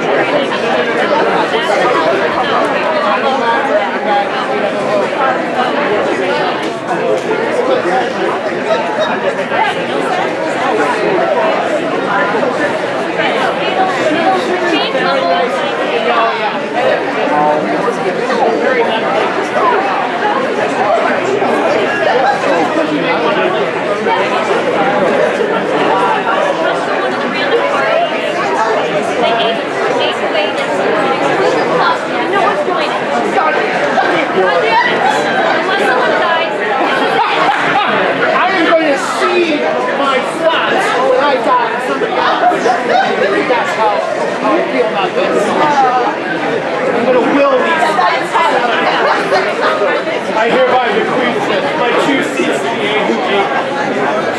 Yes, I am going to see my flats when I die and somebody else. That's how I feel about this. I'm going to will these flats. I hereby bequeath my 2 seats to the AG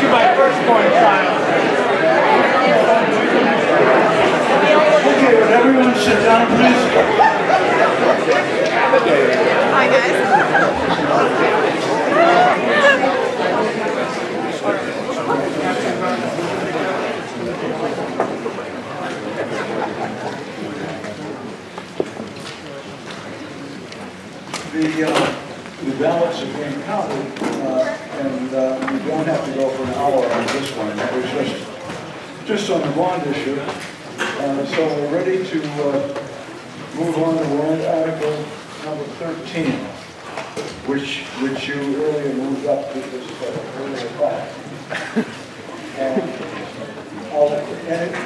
to my firstborn child. Okay, would everyone sit down, please? Hi, guys. The ballots are being counted, and we don't have to go for an hour on this one. That was just on the bond issue. So we're ready to move on to warrant article number 13, which you earlier moved up to this earlier class. And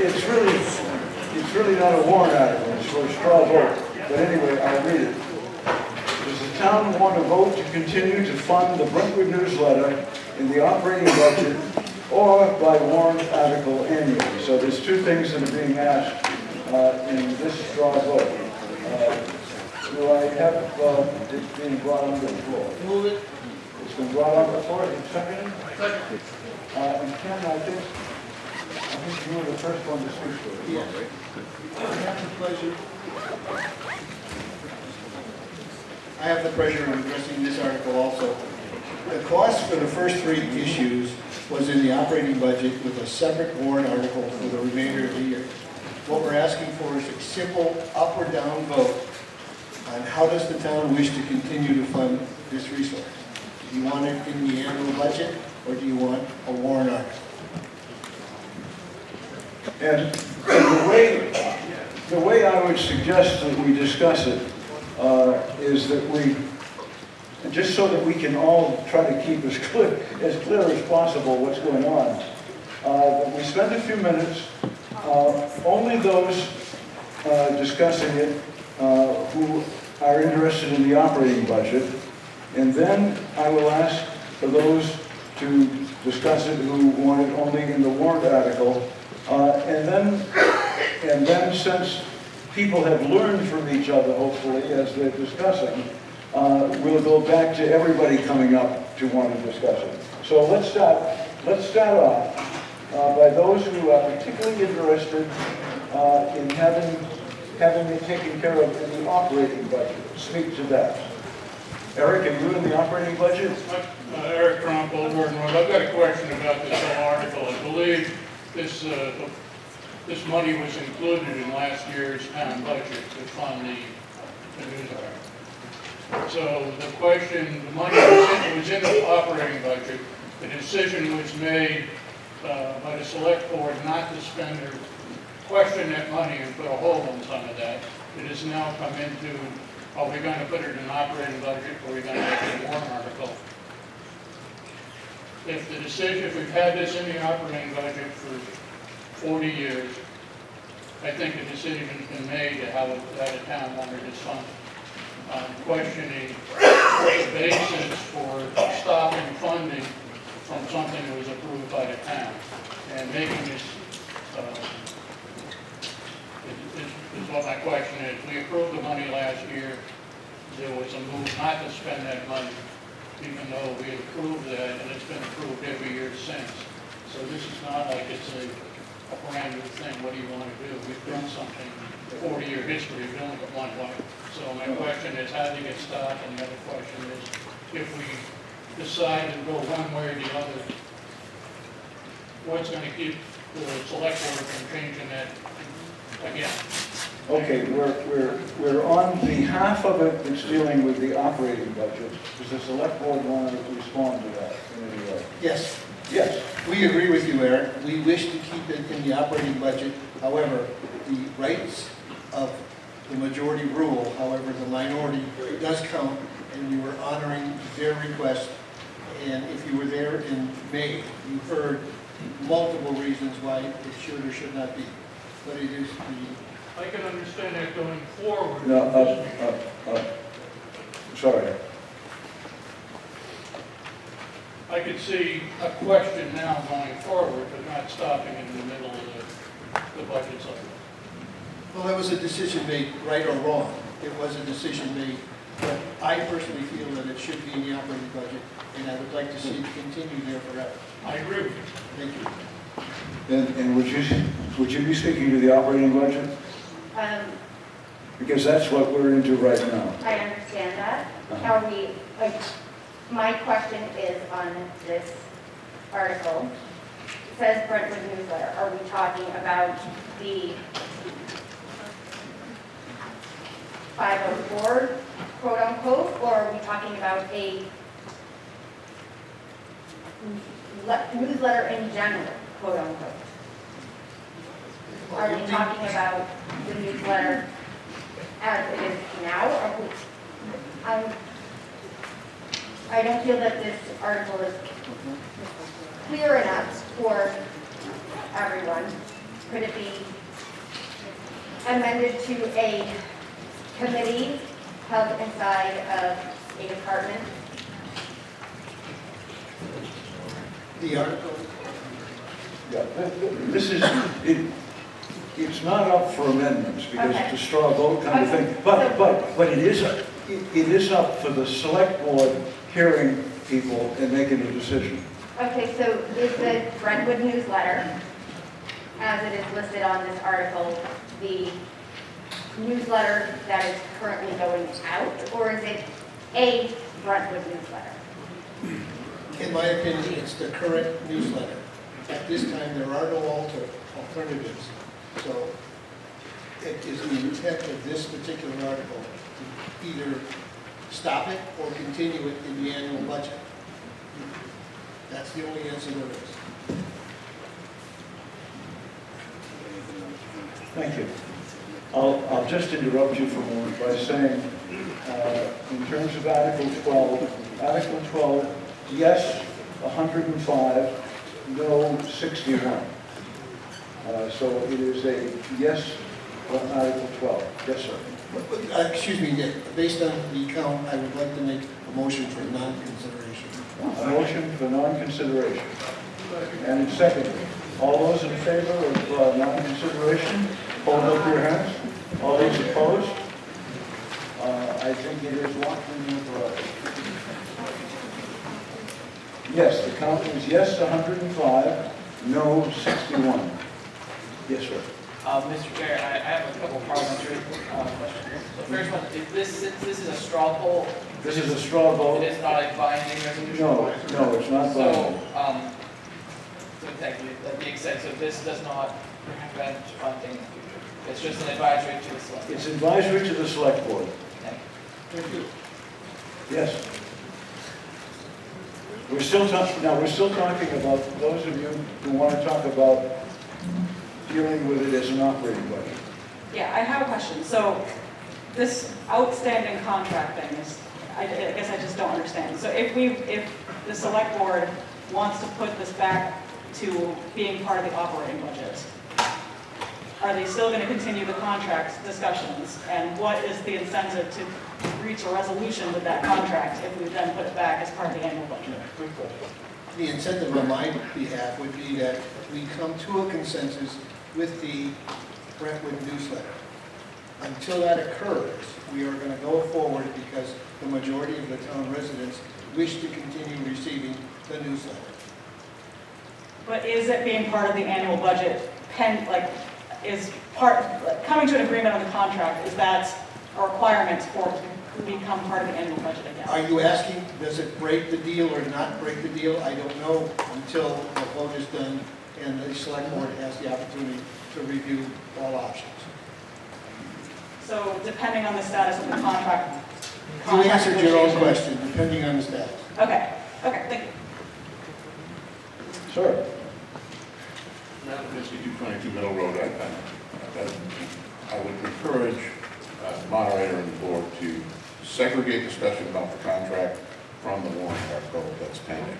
it's really not a warrant article, it's for a straw vote. But anyway, I'll read it. Does the town want to vote to continue to fund the Brentwood newsletter in the operating budget or by warrant article annually? So there's 2 things that are being asked in this straw vote. Do I have it being brought on the floor? Move it. It's been brought on the floor. Second? Second. And Ken, I think you were the first one to speak to it. Yes. I have the pleasure of addressing this article also. The cost for the first 3 issues was in the operating budget with a separate warrant article for the remainder of the year. What we're asking for is a simple up or down vote on how does the town wish to continue to fund this resource. Do you want it in the annual budget or do you want a warrant article? And the way I would suggest that we discuss it is that we, just so that we can all try to keep as clear as possible what's going on, that we spend a few minutes, only those discussing it who are interested in the operating budget, and then I will ask for those to discuss it who want it only in the warrant article, and then since people have learned from each other, hopefully, as they're discussing, we'll go back to everybody coming up to want to discuss it. So let's start off by those who are particularly interested in having it taken care of in the operating budget. Speak to that. Eric, are you in the operating budget? Eric Trump, Old Gordon Road. I've got a question about this whole article. I believe this money was included in last year's town budget to fund the news article. So the question, the money was in the operating budget. The decision was made by the select board not to spend or question that money and put a hold on some of that. It has now come into, are we going to put it in an operating budget or are we going to make it a warrant article? If we've had this in the operating budget for 40 years, I think a decision's been made to how the town wanted this funded. Questioning the basis for stopping funding from something that was approved by the town and making this is what my question is. We approved the money last year. There was a move not to spend that money, even though we approved that, and it's been approved every year since. So this is not like it's a brand new thing. What do you want to do? We've done something, 40-year history of doing it one way. So my question is, how do you get stopped? And the other question is, if we decide to go one way or the other, what's going to keep the select board from changing that again? Okay, we're on the half of it that's dealing with the operating budget. Does the select board want to respond to that in any way? Yes. Yes. We agree with you, Eric. We wish to keep it in the operating budget. However, the rights of the majority rule, however, the minority does count, and you were honoring their request. And if you were there in May, you heard multiple reasons why it should or should not be. But it is the I can understand that going forward. No, sorry. I could see a question now going forward, but not stopping in the middle of the budget cycle. Well, that was a decision made, right or wrong. It was a decision made, but I personally feel that it should be in the operating budget, and I would like to see it continue there forever. I agree with you. Thank you. And would you be speaking to the operating budget? Because that's what we're into right now. I understand that. Are we, my question is on this article. It says Brentwood newsletter. Are we talking about the 504, quote unquote, or are we talking about a newsletter in general, quote unquote? Are we talking about the newsletter as it is now, or I don't feel that this article is clear enough for everyone. Could it be amended to a committee held inside of a department? The article, Yeah, this is, it's not up for amendments because Okay. it's a straw vote kind of Okay. thing. But it is up for the select board hearing people and making a decision. Okay, so is the Brentwood newsletter, as it is listed on this article, the newsletter that is currently going out, or is it a Brentwood newsletter? in my opinion, it's the current newsletter. At this time, there are no alternatives. So it is the intent of this particular article to either stop it or continue it in the annual budget. That's the only answer there is. Thank you. I'll just interrupt you for a moment by saying, in terms of Article 12, yes, 105, no, 61. So it is a yes on Article 12. Yes, sir. Excuse me, Nick, based on the count, I would like to make a motion for non-consideration. A motion for non-consideration. And seconded. All those in favor of non-consideration, hold up your hands. All those opposed? I think it is locked in your vote. Yes, the count is yes, 105, no, 61. Yes, sir. Mr. Chair, I have a couple parliamentary questions. The first one, since this is a straw poll, This is a straw it vote. is not a binding resolution? No, it's not binding. So thank you. That being said, so this does not prevent funding in the future. It's just an advisory to the select. It's advisory to the select board. Thank you. Thank you. Yes. We're still talking about, those of you who want to talk about dealing with it as an operating budget. Yeah, I have a question. So this outstanding contract thing is, I guess I just don't understand. So if the select board wants to put this back to being part of the operating budget, are they still going to continue the contract discussions? And what is the incentive to reach a resolution with that contract if we then put it back as part of the annual budget? Good question. The incentive on my behalf would be that we come to a consensus with the Brentwood newsletter. Until that occurs, we are going to go forward because the majority of the town residents wish to continue receiving the newsletter. But is it being part of the annual budget, coming to an agreement on the contract, is that a requirement for it to become part of the annual budget again? Are you asking, does it break the deal or not break the deal? I don't know until the vote is done and the select board has the opportunity to review all options. So depending on the status of the contract. You answered your own negotiation- question, depending on the status. Okay, thank you. Sir? Madam Fiske, 222 Middle Road, I would encourage the moderator and the board to segregate discussion about the contract from the warrant article that's pending.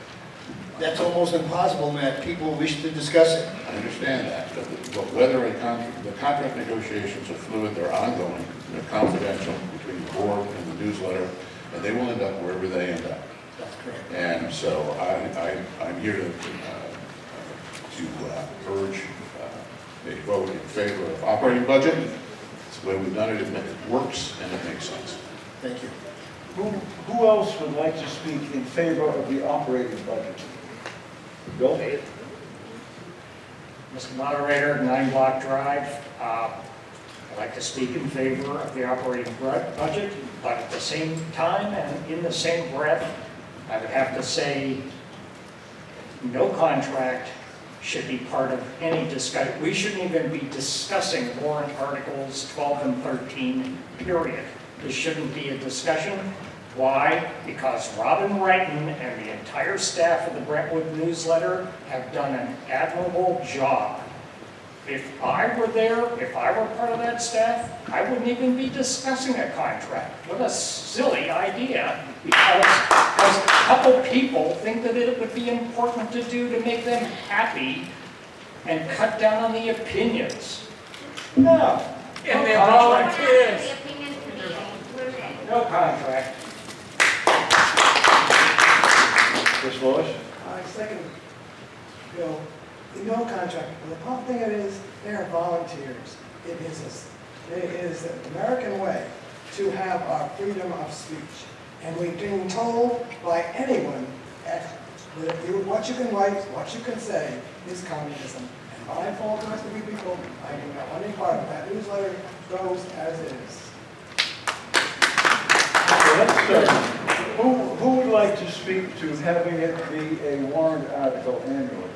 That's almost impossible, Matt. People wish to discuss it. I understand that, but whether the contract negotiations are fluid, they're ongoing, they're confidential between the board and the newsletter, and they will end up wherever they end up. That's correct. And so I'm here to urge a vote in favor of operating budget. It's the way we've done it, it works and it makes sense. Thank you. Who else would like to speak in favor of the operating budget? Bill? Mr. Moderator, 9 Block Drive. I'd like to speak in favor of the operating budget, but at the same time and in the same breath, I would have to say no contract should be part of any discussion. We shouldn't even be discussing warrant articles 12 and 13, period. This shouldn't be a discussion. Why? Because Robin Wrighton and the entire staff of the Brentwood Newsletter have done an admirable job. If I were there, if I were part of that staff, I wouldn't even be discussing a contract. What a silly idea, because a couple people think that it would be important to do to make them happy and cut down on the opinions. No. And no contract. The opinions to be included. No contract. Ms. Lewis? I second Bill. No contract. The important thing is they're volunteers. It is the American way to have our freedom of speech. And we're being told by anyone that what you can write, what you can say is communism. And my fault the rest of you people, I do not want any part of that. Newsletter goes as is. Who would like to speak to having it be a warrant article annually?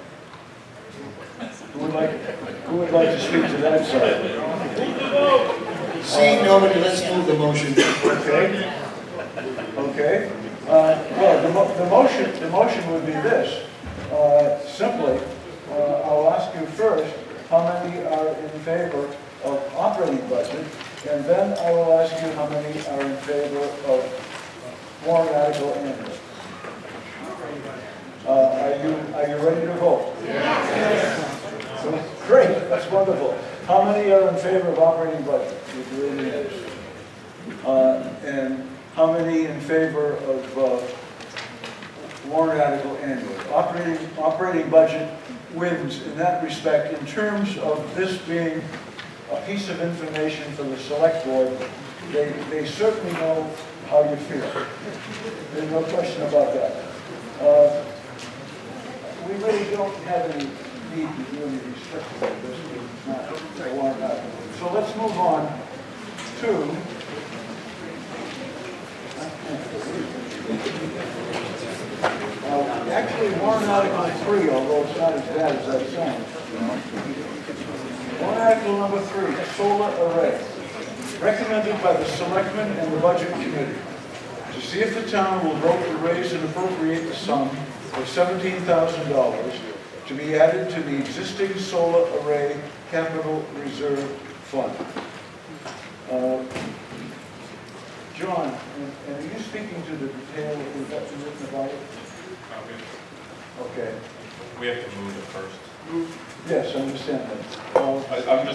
Who would like to speak to that side? Seeing nobody, let's move the motion. Okay. Okay. Well, the motion would be this. Simply, I'll ask you first how many are in favor of operating budget, and then I will ask you how many are in favor of warrant article annually. Are you ready to vote? Yes. Great, that's wonderful. How many are in favor of operating budget? And how many in favor of warrant article annually? Operating budget wins in that respect. In terms of this being a piece of information for the select board, they certainly know how you feel. There's no question about that. We really don't have any need to do any restrictions on this. It's not a warrant article. So let's move on to actually warrant article 3, although it's not as bad as that sounds. Warrant article number 3, solar array. Recommended by the selectmen and the budget committee to see if the town will vote to raise and appropriate the sum of $17,000 to be added to the existing solar array capital reserve fund. John, are you speaking to the detail of what's written about it? Okay. We have to move it first. Yes, I understand that. I'm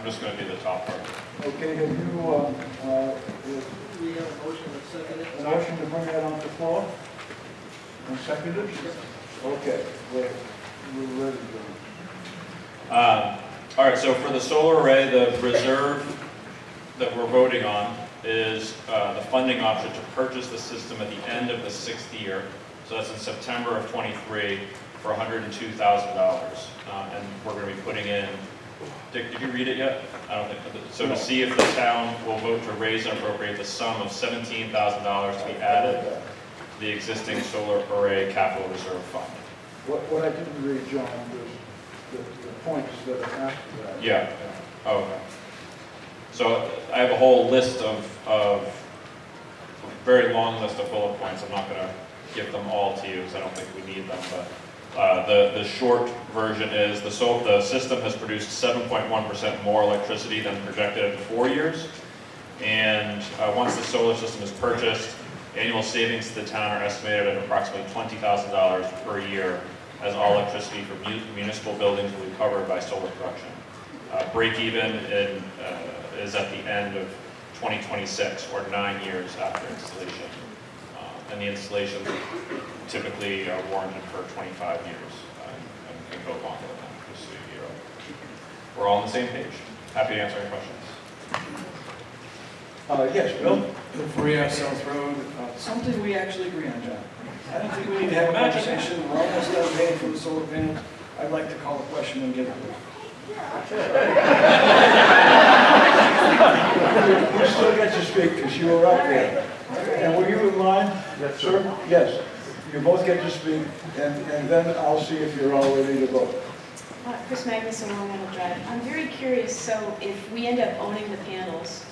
just gonna do the top part. Okay, have you, We have a motion and second. a motion to bring that on the floor? And seconded? Okay, we're ready to go. All right, so for the solar array, the reserve that we're voting on is the funding option to purchase the system at the end of the 6th year. So that's in September of '23 for $102,000. And we're going to be putting in, Dick, did you read it yet? I don't think, so to see if the town will vote to raise and appropriate the sum of $17,000 to be added to the existing solar array capital reserve fund. What I didn't read, John, was the points that are after that. Yeah. Oh, okay. So I have a whole list of a very long list of bullet points. I'm not going to give them all to you because I don't think we need them. But the short version is the system has produced 7.1% more electricity than projected in 4 years. And once the solar system is purchased, Annual savings to the town are estimated at approximately $20,000 per year, as all electricity for municipal buildings will be covered by solar production. Break even is at the end of 2026, or 9 years after installation. And the installation typically are warranted for 25 years, and can go longer than that, just so we're all on the same page. Happy to answer any questions. Yes, Bill? The Faria South Road, something we actually agree on, John. I don't think we need to have a conversation, we're almost done paying for the solar panels. I'd like to call the question and get it. You still get to speak because you were up there. And were you in line? Yes, sir. Yes. You both get to speak, and then I'll see if you're all ready to vote. Chris Magnus on Long Meadow Drive. I'm very curious, so if we end up owning the panels,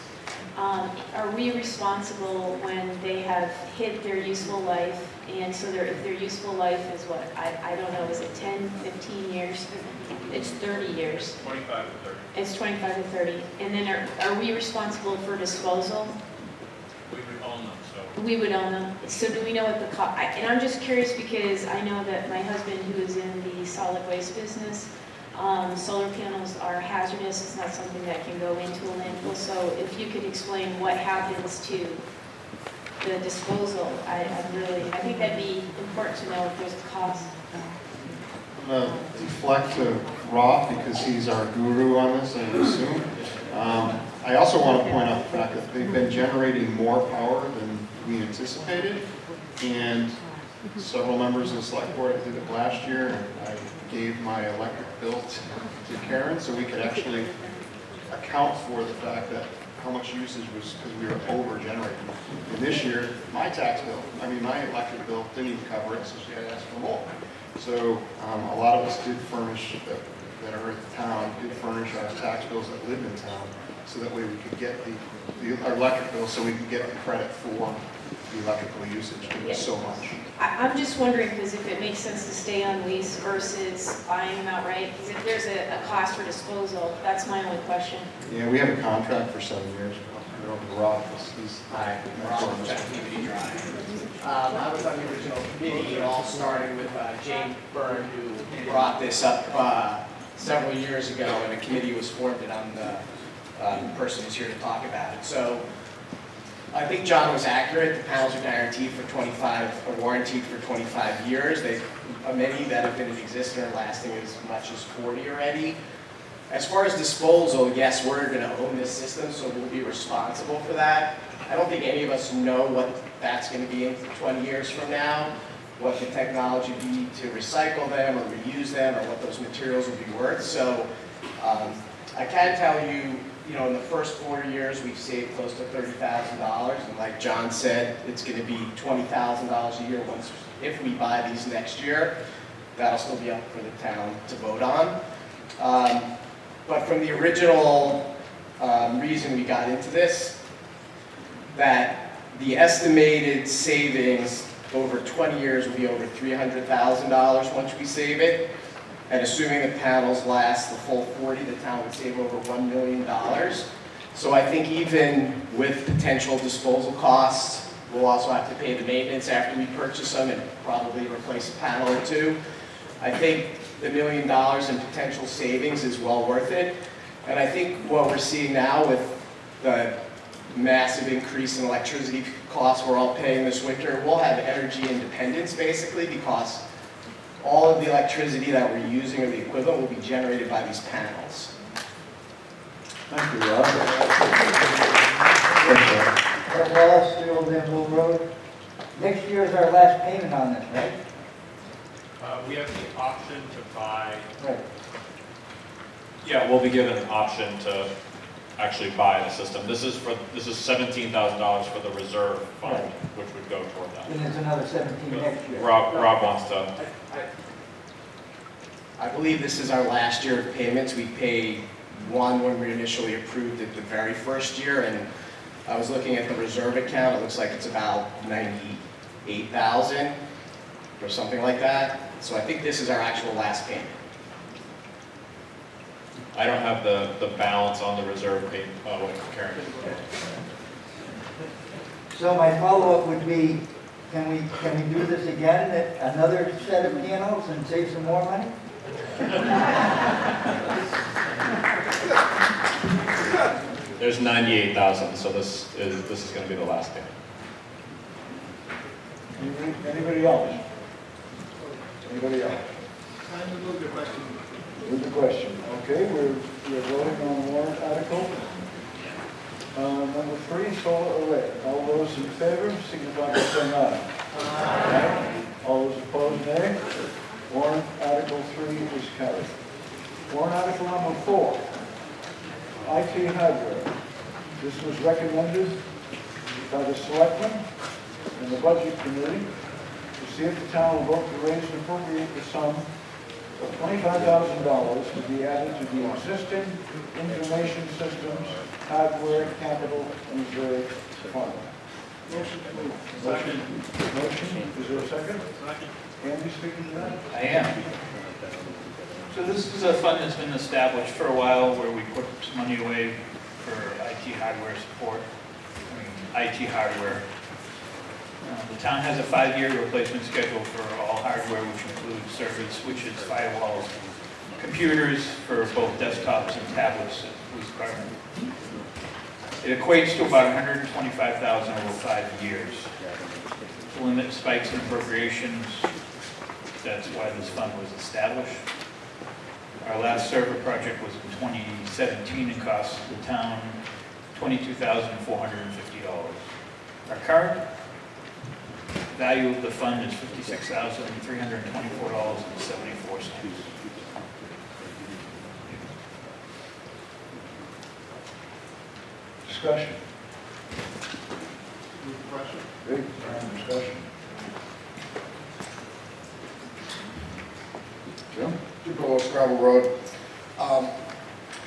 are we responsible when they have hit their useful life? And so if their useful life is what, I don't know, is it 10, 15 years? It's 30 years. 25 to 30. It's 25 to 30. And then are we responsible for disposal? We would own them, so. We would own them. So do we know what the cost, and I'm just curious because I know that my husband, who is in the solid waste business, solar panels are hazardous. It's not something that can go into a landfill. So if you could explain what happens to the disposal, I think that'd be important to know if there's a cost. I'm going to deflect to Roth because he's our guru on this, I assume. I also want to point out the fact that they've been generating more power than we anticipated. And several members of the select board, I did it last year, and I gave my electric bill to Karen so we could actually account for the fact that how much usage was because we were over generating. And this year, my tax bill, my electric bill didn't even cover it, so she had to ask for more. So a lot of us did furnish, that are at the town, did furnish our tax bills that lived in town, so that way we could get our electric bill, so we could get the credit for the electrical usage. It was so much. I'm just wondering, because if it makes sense to stay on lease versus buying them outright, because if there's a cost for disposal, that's my only question. Yeah, we have a contract for 7 years. Rob, Hi, Rob, Activity Drive. I was on the original committee. It all started with Jane Byrne, who brought this up several years ago, and a committee was formed, and I'm the person who's here to talk about it. So I think John was accurate. The panels are guaranteed for 25, or warranted for 25 years. Many that have been in existence are lasting as much as 40 already. As far as disposal, yes, we're going to own this system, so we'll be responsible for that. I don't think any of us know what that's going to be in 20 years from now, what the technology will be to recycle them or reuse them, or what those materials will be worth. So I can tell you, in the first 4 years, we've saved close to $30,000. And like John said, it's going to be $20,000 a year if we buy these next year. That'll still be up for the town to vote on. But from the original reason we got into this, that the estimated savings over 20 years will be over $300,000 once we save it. And assuming the panels last the full 40, the town would save over $1 million. So I think even with potential disposal costs, we'll also have to pay the maintenance after we purchase them and probably replace a panel or two. I think the $1 million in potential savings is well worth it. And I think what we're seeing now with the massive increase in electricity costs we're all paying this winter, we'll have energy independence basically, because all of the electricity that we're using or the equivalent will be generated by these panels. Thank you, Rob. Ed Wallace, 3 Old Mill Road. Next year is our last payment on this, right? We have the option to buy. Right. Yeah, we'll be given an option to actually buy the system. This is $17,000 for the reserve fund, Right, which would go toward that. and there's another 17 next year. Rob wants to. I believe this is our last year of payments. We paid one when we initially approved it the very first year, and I was looking at the reserve account. It looks like it's about $98,000 or something like that. So I think this is our actual last payment. I don't have the balance on the reserve payment. Wait, Karen. So my follow-up would be, can we do this again, another set of pianos and save some more money? There's 98,000, so this is going to be the last payment. Anybody else? Anybody else? Time to move the question. Move the question. Okay, we're voting on the warrant article. Number 3, solar array. All those in favor, signify by saying aye. Aye. All those opposed, nay. Warrant article 3 is carried. Warrant article number 4, IT hardware. This was recommended by the selectmen and the budget committee to see if the town will vote to raise and appropriate the sum of $25,000 to be added to the existing information systems hardware capital reserve fund. Motion to move. Motion. Is there a second? Second. Andy speaking to that? I am. So this is a fund that's been established for a while where we put money away for IT hardware support, IT hardware. The town has a 5-year replacement schedule for all hardware, which includes servers, switches, firewalls, computers for both desktops and tablets at the police department. It equates to about $125,000 over 5 years. To limit spikes in appropriations, that's why this fund was established. Our last server project was in 2017 and cost the town $22,450. Our current value of the fund is $56,324.74. Discussion. Move the question. Great, discussion. Jim? Below Scrabble Road.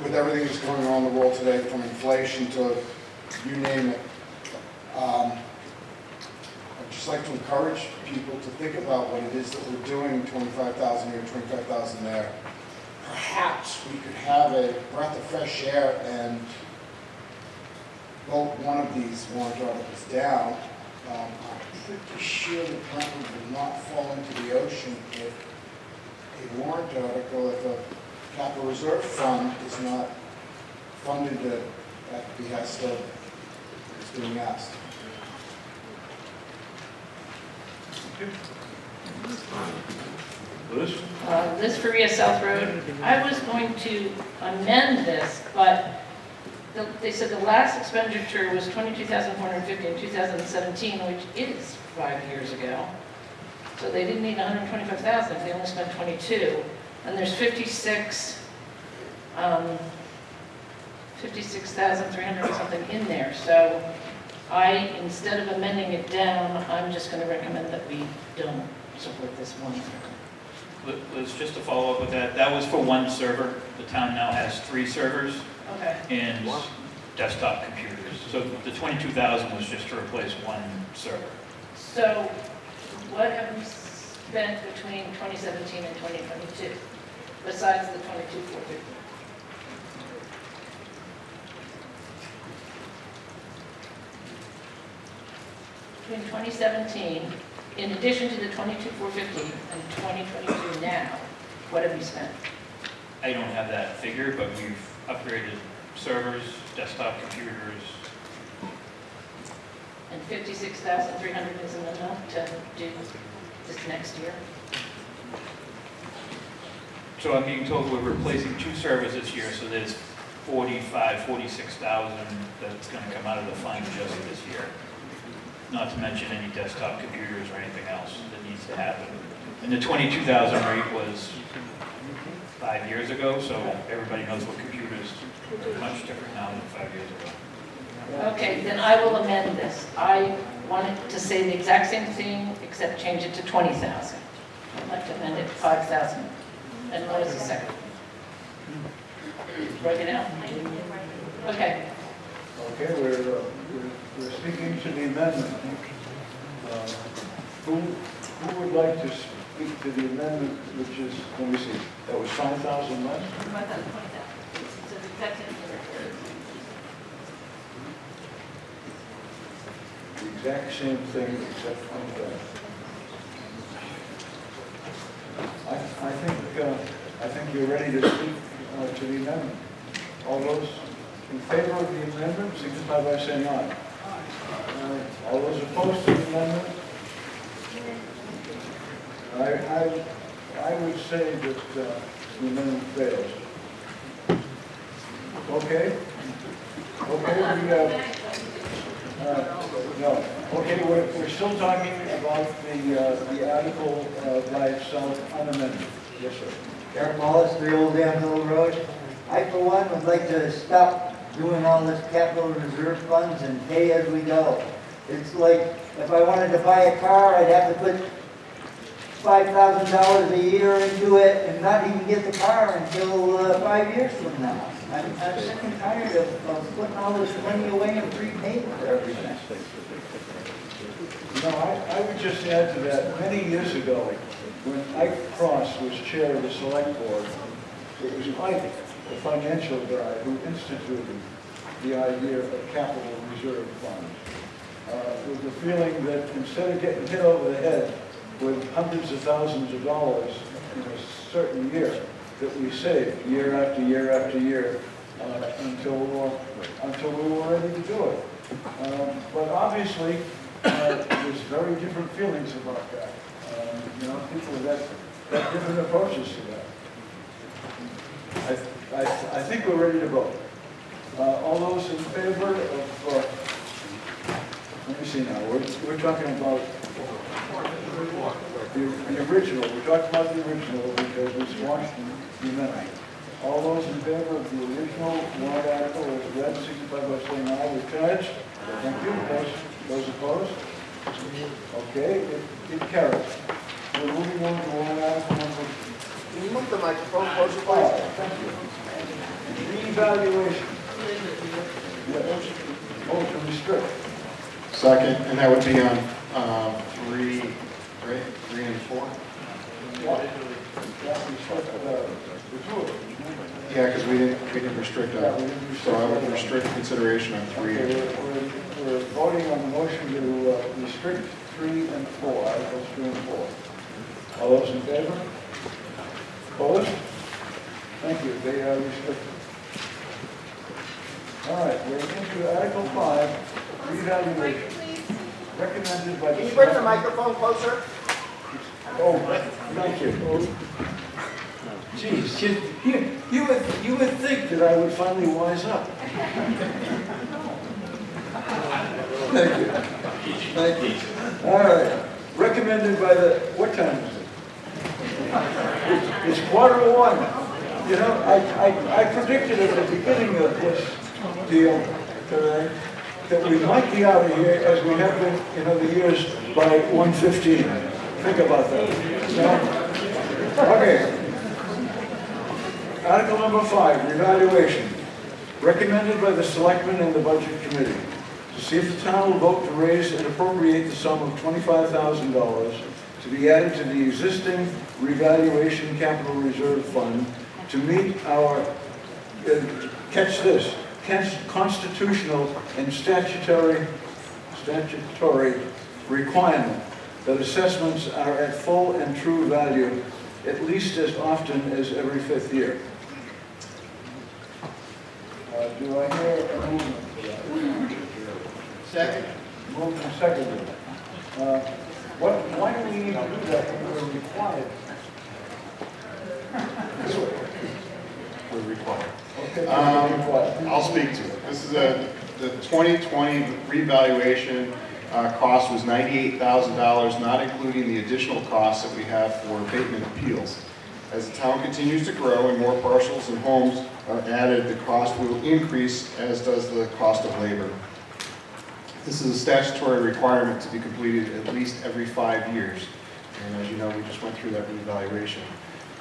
With everything that's going on in the world today, from inflation to you name it, I'd just like to encourage people to think about what it is that we're doing, 25,000 here, 25,000 there. Perhaps we could have a breath of fresh air and vote one of these warrant articles down. I'm pretty sure the Brentwood will not fall into the ocean if a warrant article, if a capital reserve fund is not funded at the behest of what's being asked. Liz? Liz Faria, South Road. I was going to amend this, but they said the last expenditure was $22,450 in 2017, which is 5 years ago. So they didn't need $125,000 if they only spent 22. And there's 56,300 or something in there. So instead of amending it down, I'm just going to recommend that we don't support this one. Liz, just to follow up with that, that was for one server. The town now has 3 servers and desktop computers. So the 22,000 was just to replace one server. So what have we spent between 2017 and 2022, besides the 22,450? Between 2017, in addition to the 22,450 and 2022 now, what have we spent? I don't have that figure, but we've upgraded servers, desktop computers. And 56,300 isn't enough to do this next year? So I'm being told we're replacing 2 servers this year, so there's 46,000 that's going to come out of the fund just this year. Not to mention any desktop computers or anything else that needs to happen. And the 22,000 rate was 5 years ago, so everybody knows what computers are much different now than 5 years ago. Okay, then I will amend this. I wanted to say the exact same thing, except change it to 20,000. I'd like to amend it to 5,000. And what is the second? Write it out. Okay. Okay, we're speaking to the amendment. Who would like to speak to the amendment, which is, let me see, that was 5,000 less? 5,000, 20,000. So the exact same thing. The exact same thing except on I think you're ready to speak to the amendment. All those in favor of the amendment, signify by saying aye. All those opposed to the amendment? I would say that the amendment fails. Okay? Okay, no. Okay, we're still talking about the article by itself unamended. Yes, sir. Eric Wallace, 3 Old Dam Hill Road. I, for one, would like to stop doing all this capital reserve funds and pay as we go. It's like, if I wanted to buy a car, I'd have to put $5,000 a year into it and not even get the car until 5 years from now. I'm sick and tired of putting all this money away and prepaying for everything. You know, I would just add to that, many years ago, when Ike Cross was chair of the select board, it was Ike, the financial guy, who instituted the idea of capital reserve funds. With the feeling that instead of getting hit over the head with hundreds of thousands of dollars in a certain year, that we saved year after year after year until we were ready to do it. But obviously, there's very different feelings about that. You know, people have got different approaches to that. I think we're ready to vote. All those in favor of, let me see now, we're talking about the original. We're talking about the original because we squashed the amendment. All those in favor of the original warrant article as read, signify by saying aye with charge. Thank you. Those opposed? Okay, it carries. We're moving on to warrant article number. Can you move the microphone closer, please? Thank you. Reevaluation. Motion to restrict. Second, and that would be on 3, right? 3 and 4? Yeah, because we didn't restrict that. So I would restrict consideration on 3. We're voting on the motion to restrict 3 and 4, articles 3 and 4. All those in favor? Opposed? Thank you. They are restricted. All right, we're into Article 5, revaluation. Recommended by the... Can you bring the microphone closer? Oh, thank you. Geez, you would think that I would finally wise up. Thank you. Thank you. All right. Recommended by the, what time is it? It's 1:15. You know, I predicted at the beginning of this deal today that we might be out of here as we have been in other years by 1:15. Think about that. No? Okay. Article number 5, revaluation. Recommended by the Selectmen and the Budget Committee to see if the town will vote to raise and appropriate the sum of $25,000 to be added to the existing revaluation capital reserve fund to meet our, catch this, constitutional and statutory requirement that assessments are at full and true value at least as often as every 5th year. Do I hear a movement for that? Second. Moved and seconded. Why do we need to do that when we're required? We're required. Okay. I'll speak to it. This is the 2020 revaluation cost was $98,000, not including the additional costs that we have for abatement appeals. As the town continues to grow and more parcels and homes are added, the cost will increase, as does the cost of labor. This is a statutory requirement to be completed at least every 5 years. And as you know, we just went through that revaluation.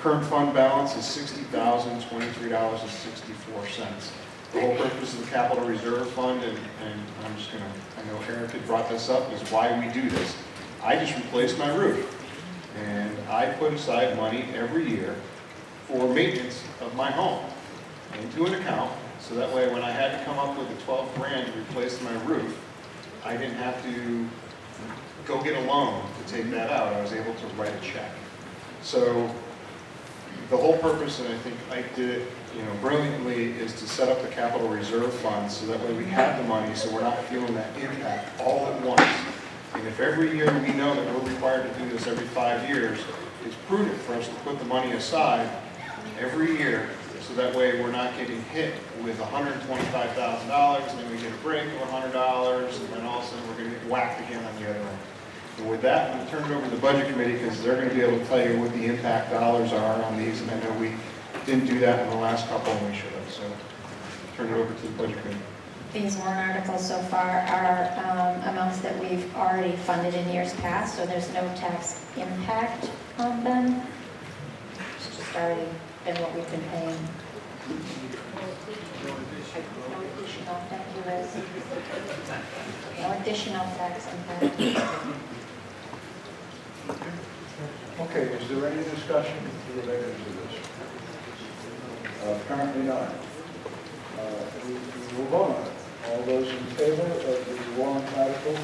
Current fund balance is $60,023.64. The whole purpose of the capital reserve fund, and I'm just going to, I know Eric had brought this up, is why we do this. I just replaced my roof, and I put aside money every year for maintenance of my home into an account, so that way when I had to come up with the 12 grand to replace my roof, I didn't have to go get a loan to take that out. I was able to write a check. So the whole purpose, and I think Ike did it, brilliantly, is to set up the capital reserve fund so that way we have the money, so we're not feeling that impact all at once. And if every year we know that we're required to do this every 5 years, it's prudent for us to put the money aside every year, so that way we're not getting hit with $125,000, and then we get a break of $100, and then all of a sudden we're going to get whacked again on the other end. And with that, I'm going to turn it over to the budget committee, because they're going to be able to tell you what the impact dollars are on these, and I know we didn't do that in the last couple, and we should have, so turn it over to the budget committee. These warrant articles so far are amounts that we've already funded in years past, so there's no tax impact on them. It's just already been what we've been paying. No additional, thank you, Liz. No additional tax impact. Okay, is there any discussion related to this? Apparently not. We will vote on it. All those in favor of the warrant article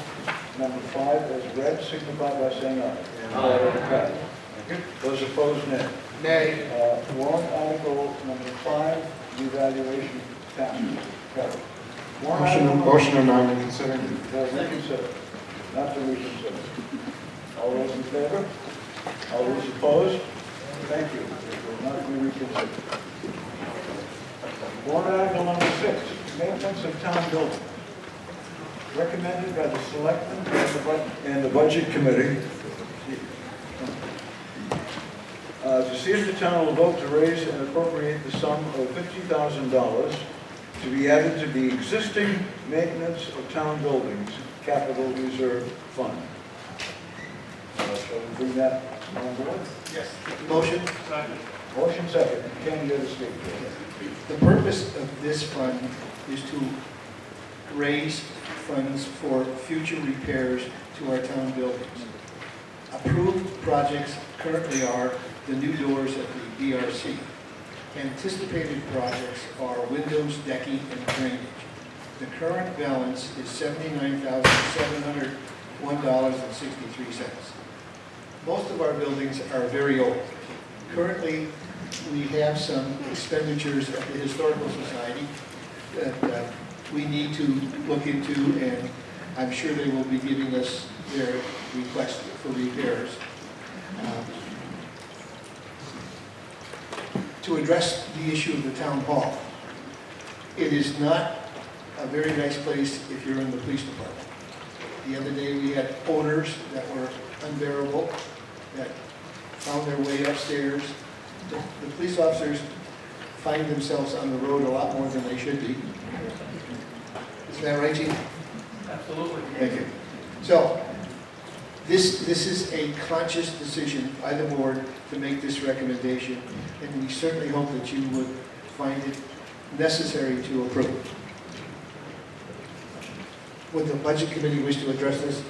number 5 as read, signify by saying aye. Aye. Thank you. Those opposed, nay. Nay. Warrant article number 5, devaluation tax. Motion or non-reconsider? Reconsider. Not to reconsider. All those in favor? All those opposed? Thank you. It will not be reconsidered. Warrant article number 6, maintenance of town buildings. Recommended by the selectmen and the budget committee to see if the town will vote to raise and appropriate the sum of $50,000 to be added to the existing maintenance of town buildings capital reserve fund. Shall we bring that on board? Yes. Motion? Motion second. Ken, you're the speaker. The purpose of this fund is to raise funds for future repairs to our town buildings. Approved projects currently are the new doors at the BRC. Anticipated projects are windows, decking, and drainage. The current balance is $79,701.63. Most of our buildings are very old. Currently, we have some expenditures at the Historical Society that we need to look into, and I'm sure they will be giving us their request for repairs. To address the issue of the town hall, it is not a very nice place if you're in the police department. The other day we had odors that were unbearable, that found their way upstairs. The police officers find themselves on the road a lot more than they should be. Isn't that right, Chief? Absolutely. Thank you. So, this is a conscious decision by the board to make this recommendation, and we certainly hope that you would find it necessary to approve. Would the budget committee wish to address this?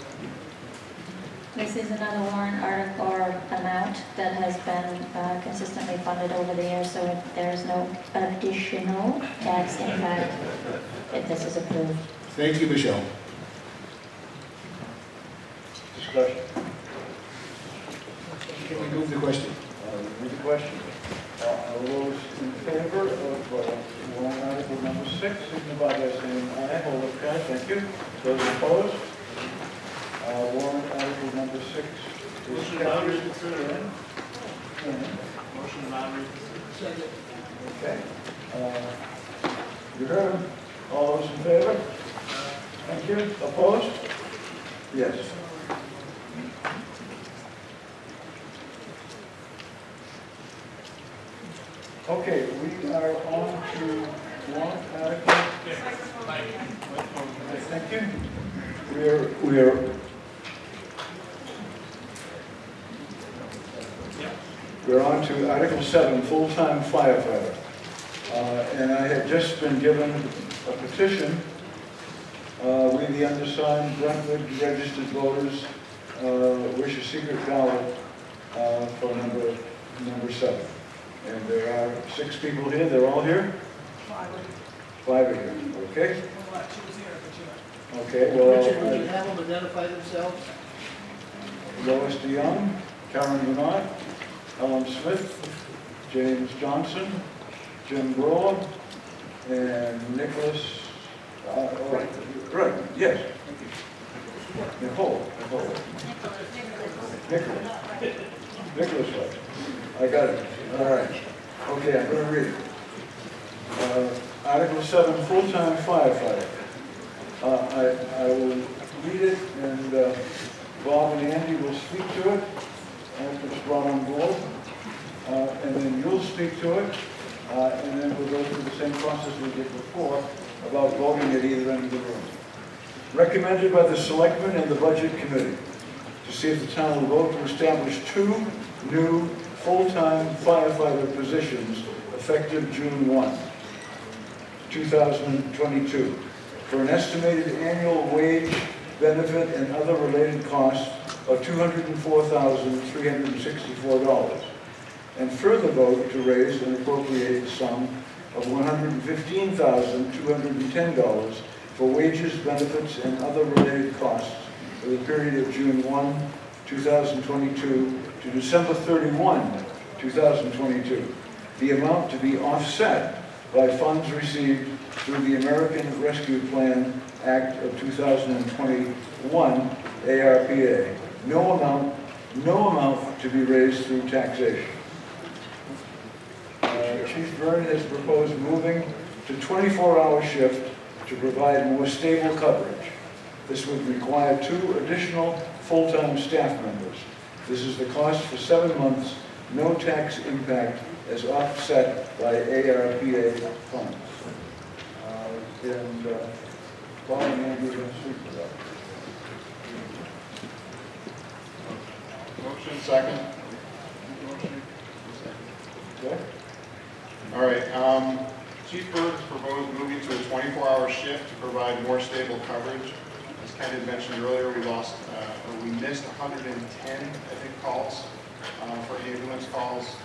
This is another warrant article or amount that has been consistently funded over the years, so there's no additional tax impact if this is approved. Thank you, Michelle. Discussion. Can we move the question? Move the question. All those in favor of warrant article number 6, signify by saying aye. Hold up, guys. Thank you. Those opposed? Warrant article number 6 is Motion non-reconsider. Motion non-reconsider. Okay. You heard him. All those in favor? Thank you. Opposed? Yes. Okay, we are on to warrant article. Thank you. We're on to Article 7, full-time firefighter. And I had just been given a petition. We, the undersigned, Brentwood registered voters, wish a secret ballot for number 7. And there are 6 people here. They're all here? 5 are here. Okay. Okay, well, Richard, would you have them identify themselves? Lois DeYoung, Karen Bernard, Ellen Smith, James Johnson, Jim Broad, and Nicholas, right, yes. Nicole. Nicholas, right. I got it. All right. Okay, I'm going to read it. Article 7, full-time firefighter. I will read it, and Bob and Andy will speak to it after it's brought on board. And then you'll speak to it, and then we'll go through the same process we did before about voting at either end of the room. Recommended by the Selectmen and the Budget Committee to see if the town will vote to establish 2 new full-time firefighter positions effective June 1, 2022, for an estimated annual wage, benefit, and other related costs of $204,364, and further vote to raise an appropriated sum of $115,210 for wages, benefits, and other related costs for the period of June 1, 2022 to December 31, 2022. The amount to be offset by funds received through the American Rescue Plan Act of 2021, ARPA. No amount to be raised through taxation. Chief Byrne has proposed moving to 24-hour shift to provide more stable coverage. This would require 2 additional full-time staff members. This is the cost for 7 months, no tax impact as offset by ARPA funds. Bob and Andy are going to speak to that. Motion second. Okay. All right, Chief Byrd has proposed moving to a 24-hour shift to provide more stable coverage. As Ken had mentioned earlier, we missed 110, I think, calls for ambulance calls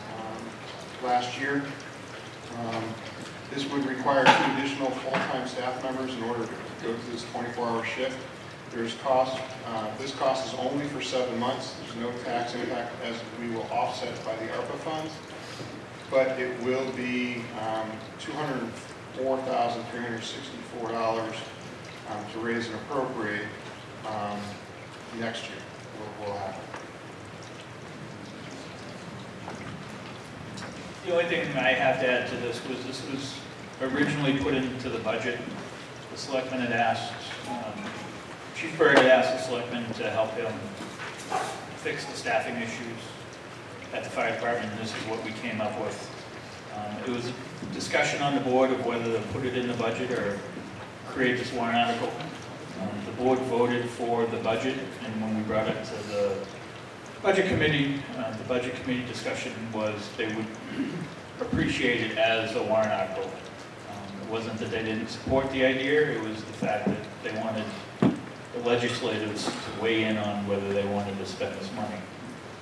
last year. This would require 2 additional full-time staff members in order to go to this 24-hour shift. There's cost. This cost is only for 7 months. There's no tax impact, as we will offset by the ARPA funds. But it will be $204,364 to raise and appropriate next year. Will happen. The only thing I have to add to this was originally put into the budget. The selectmen had asked, Chief Byrd had asked the selectmen to help him fix the staffing issues at the fire department, and this is what we came up with. It was a discussion on the board of whether to put it in the budget or create this warrant article. The board voted for the budget, and when we brought it to the budget committee, the budget committee discussion was they would appreciate it as a warrant article. It wasn't that they didn't support the idea, it was the fact that they wanted the legislators to weigh in on whether they wanted to spend this money.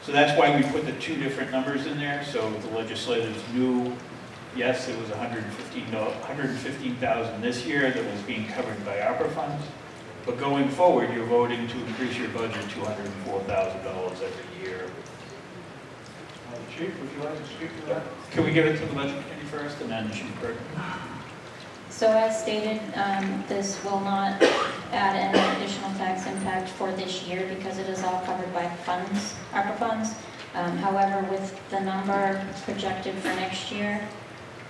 So that's why we put the 2 different numbers in there, so the legislators knew, yes, it was $115,000 this year that was being covered by ARPA funds, but going forward, you're voting to increase your budget to $204,000 every year. Chief, would you like to speak to that? Can we give it to the budget committee first, and then Chief Byrd? So as stated, this will not add any additional tax impact for this year because it is all covered by funds, ARPA funds. However, with the number projected for next year,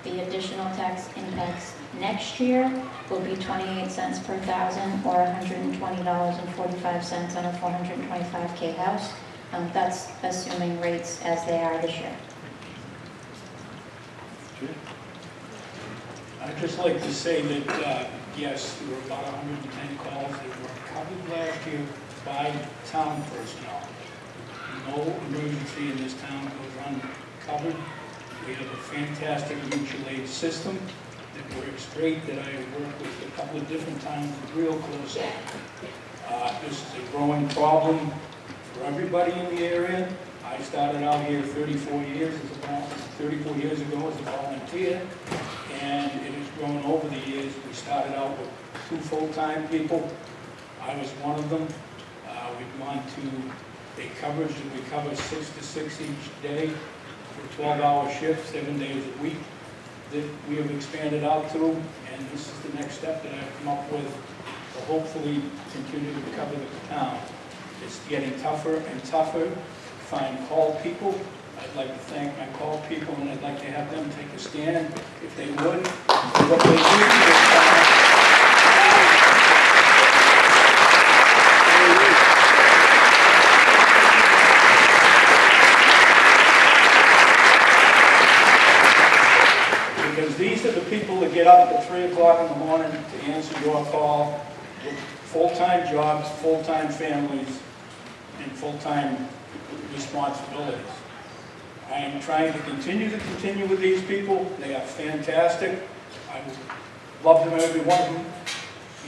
the additional tax impacts next year will be 28 cents per thousand or $120.45 on a 425K house. That's assuming rates as they are this year. I'd just like to say that, yes, there were about 110 calls that were covered last year by town personnel. No emergency in this town goes uncovered. We have a fantastic mutual aid system that works great, that I have worked with a couple of different times real close up. This is a growing problem for everybody in the area. I started out here 34 years ago as a volunteer, and it has grown over the years. We started out with 2 full-time people. I was one of them. We've gone to a coverage that we cover 6 to 6 each day for 12-hour shifts, 7 days a week, that we have expanded out to, and this is the next step that I've come up with to hopefully continue to cover the town. It's getting tougher and tougher to find call people. I'd like to thank my call people, and I'd like to have them take a stand, if they would, for what they do to this town. Because these are the people that get up at 3 o'clock in the morning to answer your call with full-time jobs, full-time families, and full-time responsibilities. I am trying to continue with these people. They are fantastic. I love them, every one of them.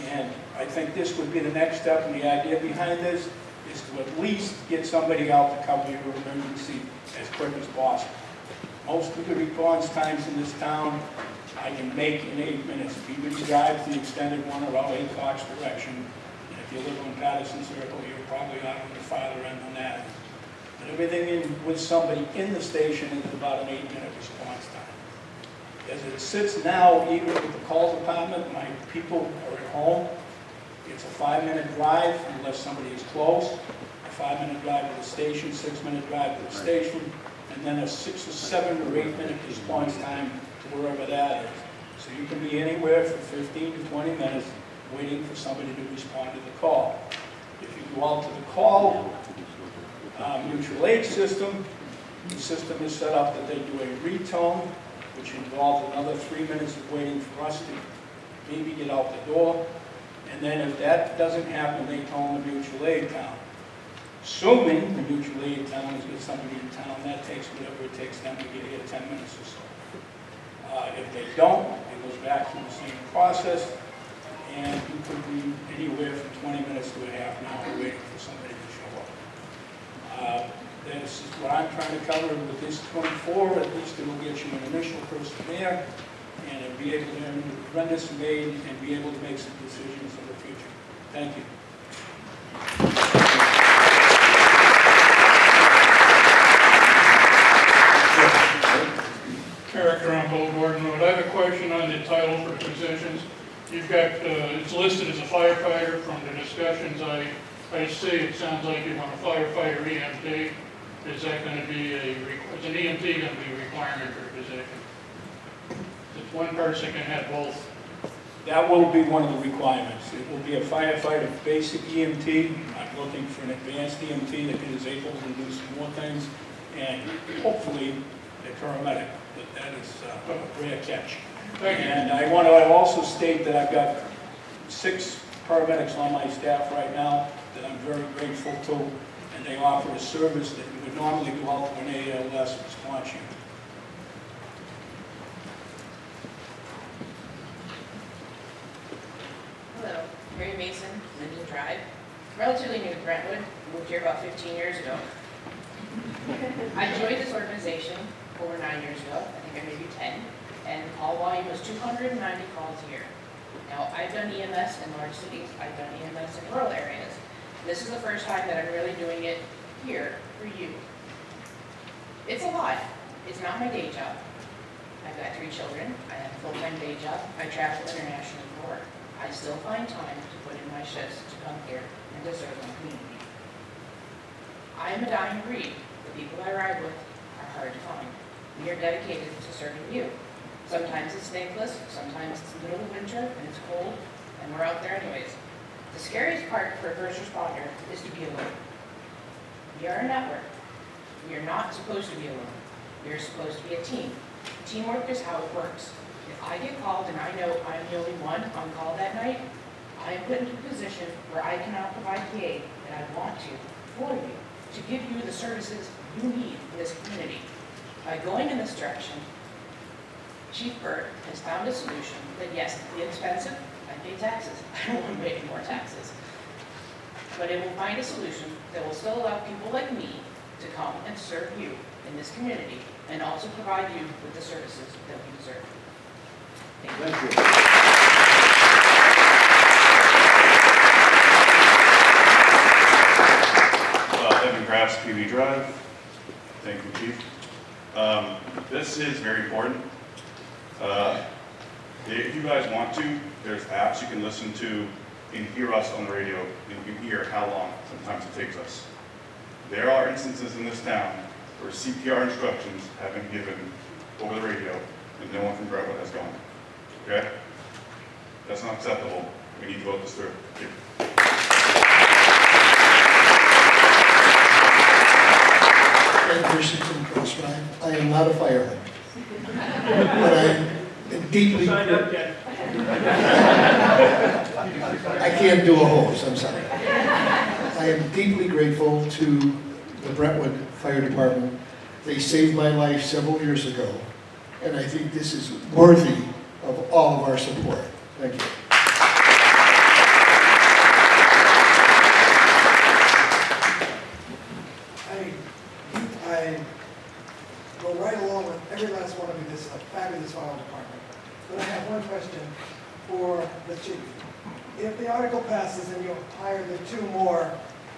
And I think this would be the next step, and the idea behind this is to at least get somebody out to cover your emergency as quick as possible. Most of the response times in this town, I can make in 8 minutes. Peabody Drive, the extended one, around 8 Fox direction. And if you live on Patterson Circle, you're probably out on the farther end on that. But everything in with somebody in the station is about an 8-minute response time. As it sits now, even with the call department, my people are at home. It's a 5-minute drive unless somebody is close. A 5-minute drive to the station, 6-minute drive to the station, and then a 6 or 7 or 8-minute response time to wherever that is. So you can be anywhere for 15 to 20 minutes waiting for somebody to respond to the call. If you go out to the call mutual aid system, the system is set up that they do a retone, which involves another 3 minutes of waiting for us to maybe get out the door. And then if that doesn't happen, they tone the mutual aid town. Assuming the mutual aid town has got somebody in town, that takes whatever it takes them to get here, 10 minutes or so. If they don't, it goes back to the same process, and you could be anywhere from 20 minutes to a half an hour waiting for somebody to show up. This is what I'm trying to cover with this 24. At least it will get you an initial person there, and it'll be able to run this made and be able to make some decisions for the future. Thank you. Character on Bull Gordon Road. I have a question on the title for positions. You've got, it's listed as a firefighter. From the discussions I see, it sounds like you want a firefighter EMT. Is that going to be is an EMT going to be a requirement for the position? If one person can have both. That will be one of the requirements. It will be a firefighter basic EMT. I'm looking for an advanced EMT that is able to do some more things, and hopefully a paramedic. But that is a rare catch. And I want to also state that I've got 6 paramedics on my staff right now that I'm very grateful to, and they offer a service that we would normally go out to an ALS response unit. Hello, Mary Mason, Linden Drive. Relatively new to Brentwood, moved here about 15 years ago. I joined this organization over 9 years ago, I think I maybe 10, and call volume was 290 calls a year. Now, I've done EMS in large cities, I've done EMS in rural areas. This is the first time that I'm really doing it here for you. It's a lot. It's not my day job. I've got 3 children, I have a full-time day job, I travel internationally for work. I still find time to put in my shifts to come here and to serve my community. I am a dying breed. The people I ride with are hard to find. We are dedicated to serving you. Sometimes it's thankless, sometimes it's the middle of winter and it's cold, and we're out there anyways. The scariest part for a first responder is to be alone. We are a network. We are not supposed to be alone. We are supposed to be a team. Teamwork is how it works. If I get called and I know I'm the only one on call that night, I am put into a position where I cannot provide the aid that I want to for you, to give you the services you need in this community. By going in this direction, Chief Burt has found a solution that, yes, it'll be expensive. I pay taxes. I don't want to pay any more taxes. But it will find a solution that will still allow people like me to come and serve you in this community and also provide you with the services that you deserve. Thank you. Crafts PV Drive. Thank you, Chief. This is very important. If you guys want to, there's apps you can listen to and hear us on the radio, and you can hear how long sometimes it takes us. There are instances in this town where CPR instructions have been given over the radio and no one from Brentwood has gone. Okay? That's not acceptable. We need to vote this through. Thank you. Ed Christensen, Cross Drive. I am not a fireman, but I am deeply. I can't do a hose, I'm sorry. I am deeply grateful to the Brentwood Fire Department. They saved my life several years ago, and I think this is worthy of all of our support. Thank you. I go right along with every last one of you. This is a fabulous fire department. But I have one question for the chief. If the article passes and you hire the 2 more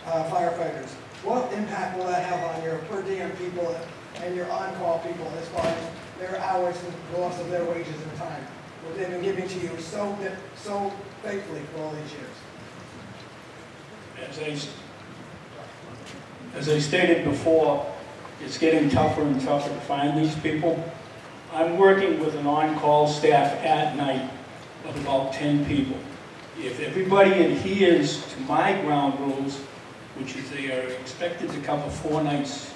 firefighters, what impact will that have on your per diem people and your on-call people as far as their hours and the loss of their wages and time? What they've been giving to you so faithfully for all these years. As I stated before, it's getting tougher and tougher to find these people. I'm working with an on-call staff at night of about 10 people. If everybody adheres to my ground rules, which is they are expected to cover 4 nights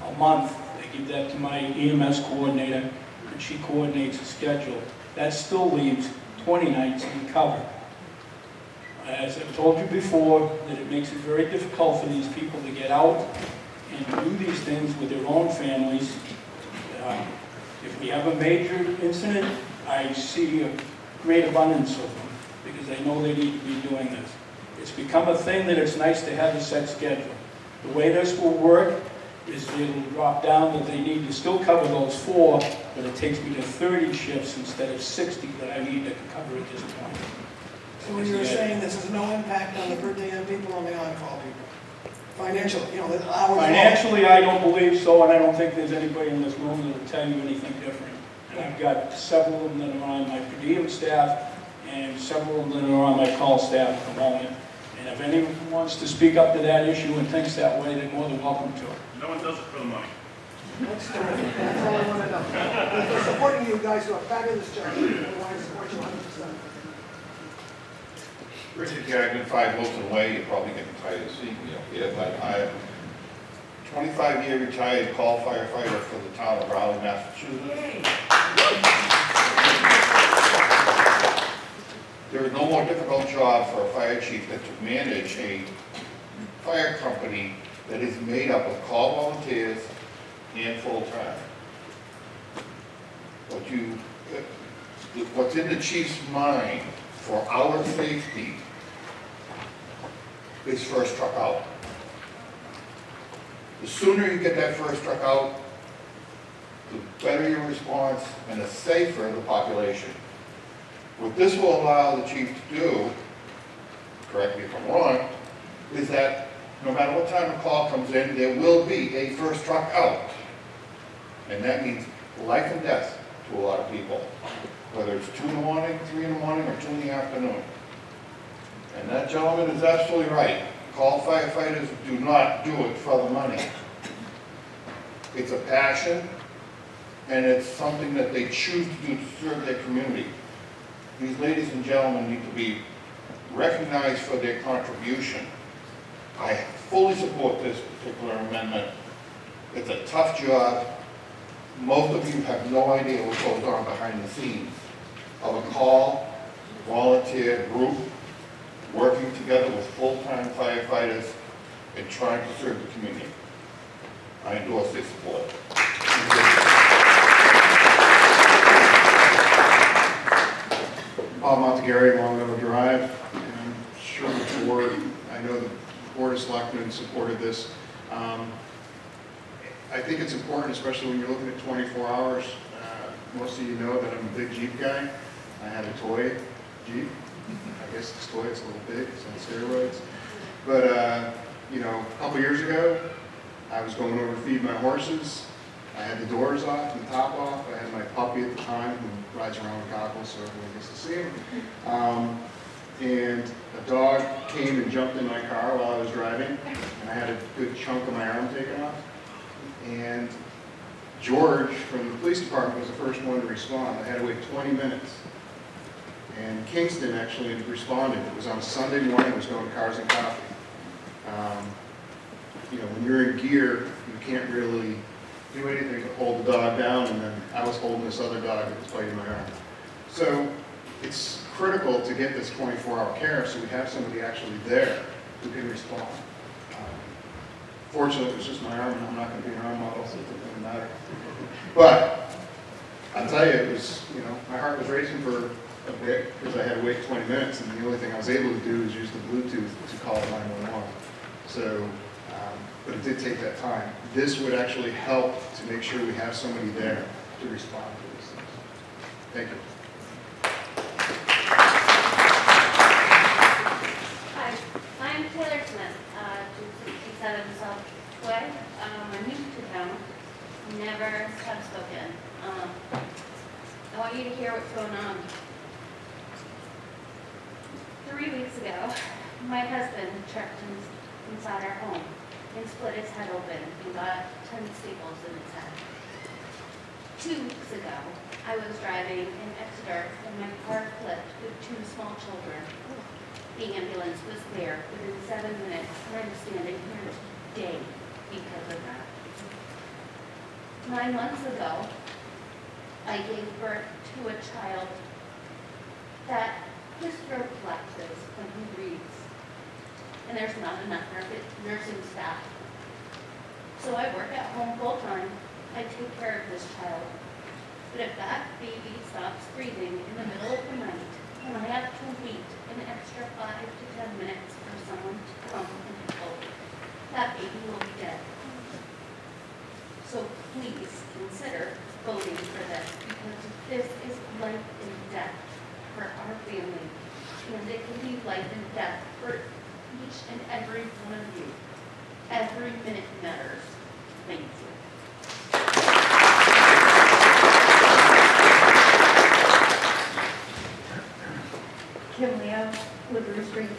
a month, I give that to my EMS coordinator, and she coordinates a schedule. That still leaves 20 nights uncovered. As I've told you before, that it makes it very difficult for these people to get out and do these things with their own families. If we have a major incident, I see a great abundance of them because I know they need to be doing this. It's become a thing that it's nice to have a set schedule. The way this will work is it'll drop down that they need to still cover those 4, but it takes me to 30 shifts instead of 60 that I need to cover at this point. So when you were saying this has no impact on the per diem people on the on-call people? Financially, the hours. Financially, I don't believe so, and I don't think there's anybody in this room that will tell you anything different. And I've got several of them that are on my per diem staff, and several of them that are on my call staff at the moment. And if anyone wants to speak up to that issue and thinks that way, they're more than welcome to. No one does it for the money. That's terrific. That's all I want to know. We're supporting you guys do a fabulous job. We want to support you 100%. Richard Gagnon, 5 Wilson Way, you're probably getting tired of seeing me up here, but I'm a 25-year retired call firefighter for the town of Raleigh, Massachusetts. There is no more difficult job for a fire chief than to manage a fire company that is made up of call volunteers and full-time. What's in the chief's mind for our safety is first truck out. The sooner you get that first truck out, the better your response and the safer the population. What this will allow the chief to do, correct me if I'm wrong, is that no matter what time a call comes in, there will be a first truck out. And that means life and death to a lot of people, whether it's 2 in the morning, 3 in the morning, or 2 in the afternoon. And that gentleman is absolutely right. Call firefighters do not do it for the money. It's a passion, and it's something that they choose to do to serve their community. These ladies and gentlemen need to be recognized for their contribution. I fully support this particular amendment. It's a tough job. Most of you have no idea what goes on behind the scenes of a call volunteer group working together with full-time firefighters and trying to serve the community. I endorse this support. Bob Montegary, Long Meadow Drive. I'm sure the board, I know the Board of Selectmen supported this. I think it's important, especially when you're looking at 24 hours. Most of you know that I'm a big Jeep guy. I had a toy Jeep. I guess this toy is a little big, it's on steroids. But, a couple years ago, I was going over to feed my horses. I had the doors off and the top off. I had my puppy at the time who rides around with goggles so everyone gets to see him. And a dog came and jumped in my car while I was driving, and I had a good chunk of my arm taken off. And George from the police department was the first one to respond. I had to wait 20 minutes. And Kingston actually responded. It was on a Sunday morning. It was going to Cars and Coffee. You know, when you're in gear, you can't really do anything but hold the dog down, and then I was holding this other dog that was biting my arm. So it's critical to get this 24-hour care so we have somebody actually there who can respond. Fortunately, it was just my arm, and I'm not going to be an arm model, so it doesn't matter. But I'll tell you, it was, you know, my heart was racing for a bit because I had to wait 20 minutes, and the only thing I was able to do was use the Bluetooth to call 911. So, but it did take that time. This would actually help to make sure we have somebody there to respond to these things. Thank you. Hi, I'm Taylor Smith, 267 South Way. I'm new to town, never have spoken. I want you to hear what's going on. 3 weeks ago, my husband checked inside our home and split his head open and got 10 staples in his head. 2 weeks ago, I was driving in Exeter and my car flipped with 2 small children. The ambulance was there within 7 minutes, and I'm standing here today because of that. 9 months ago, I gave birth to a child that his throat collapses when he breathes, and there's not enough nursing staff. So I work at home full-time. I take care of this child. But if that baby stops breathing in the middle of the night, and I have to wait an extra 5 to 10 minutes for someone to come and help, that baby will be dead. So please consider voting for this, because this is life and death for our family, and it can be life and death for each and every one of you. Every minute matters. Thank you. Kim Leo, Liverpool Street.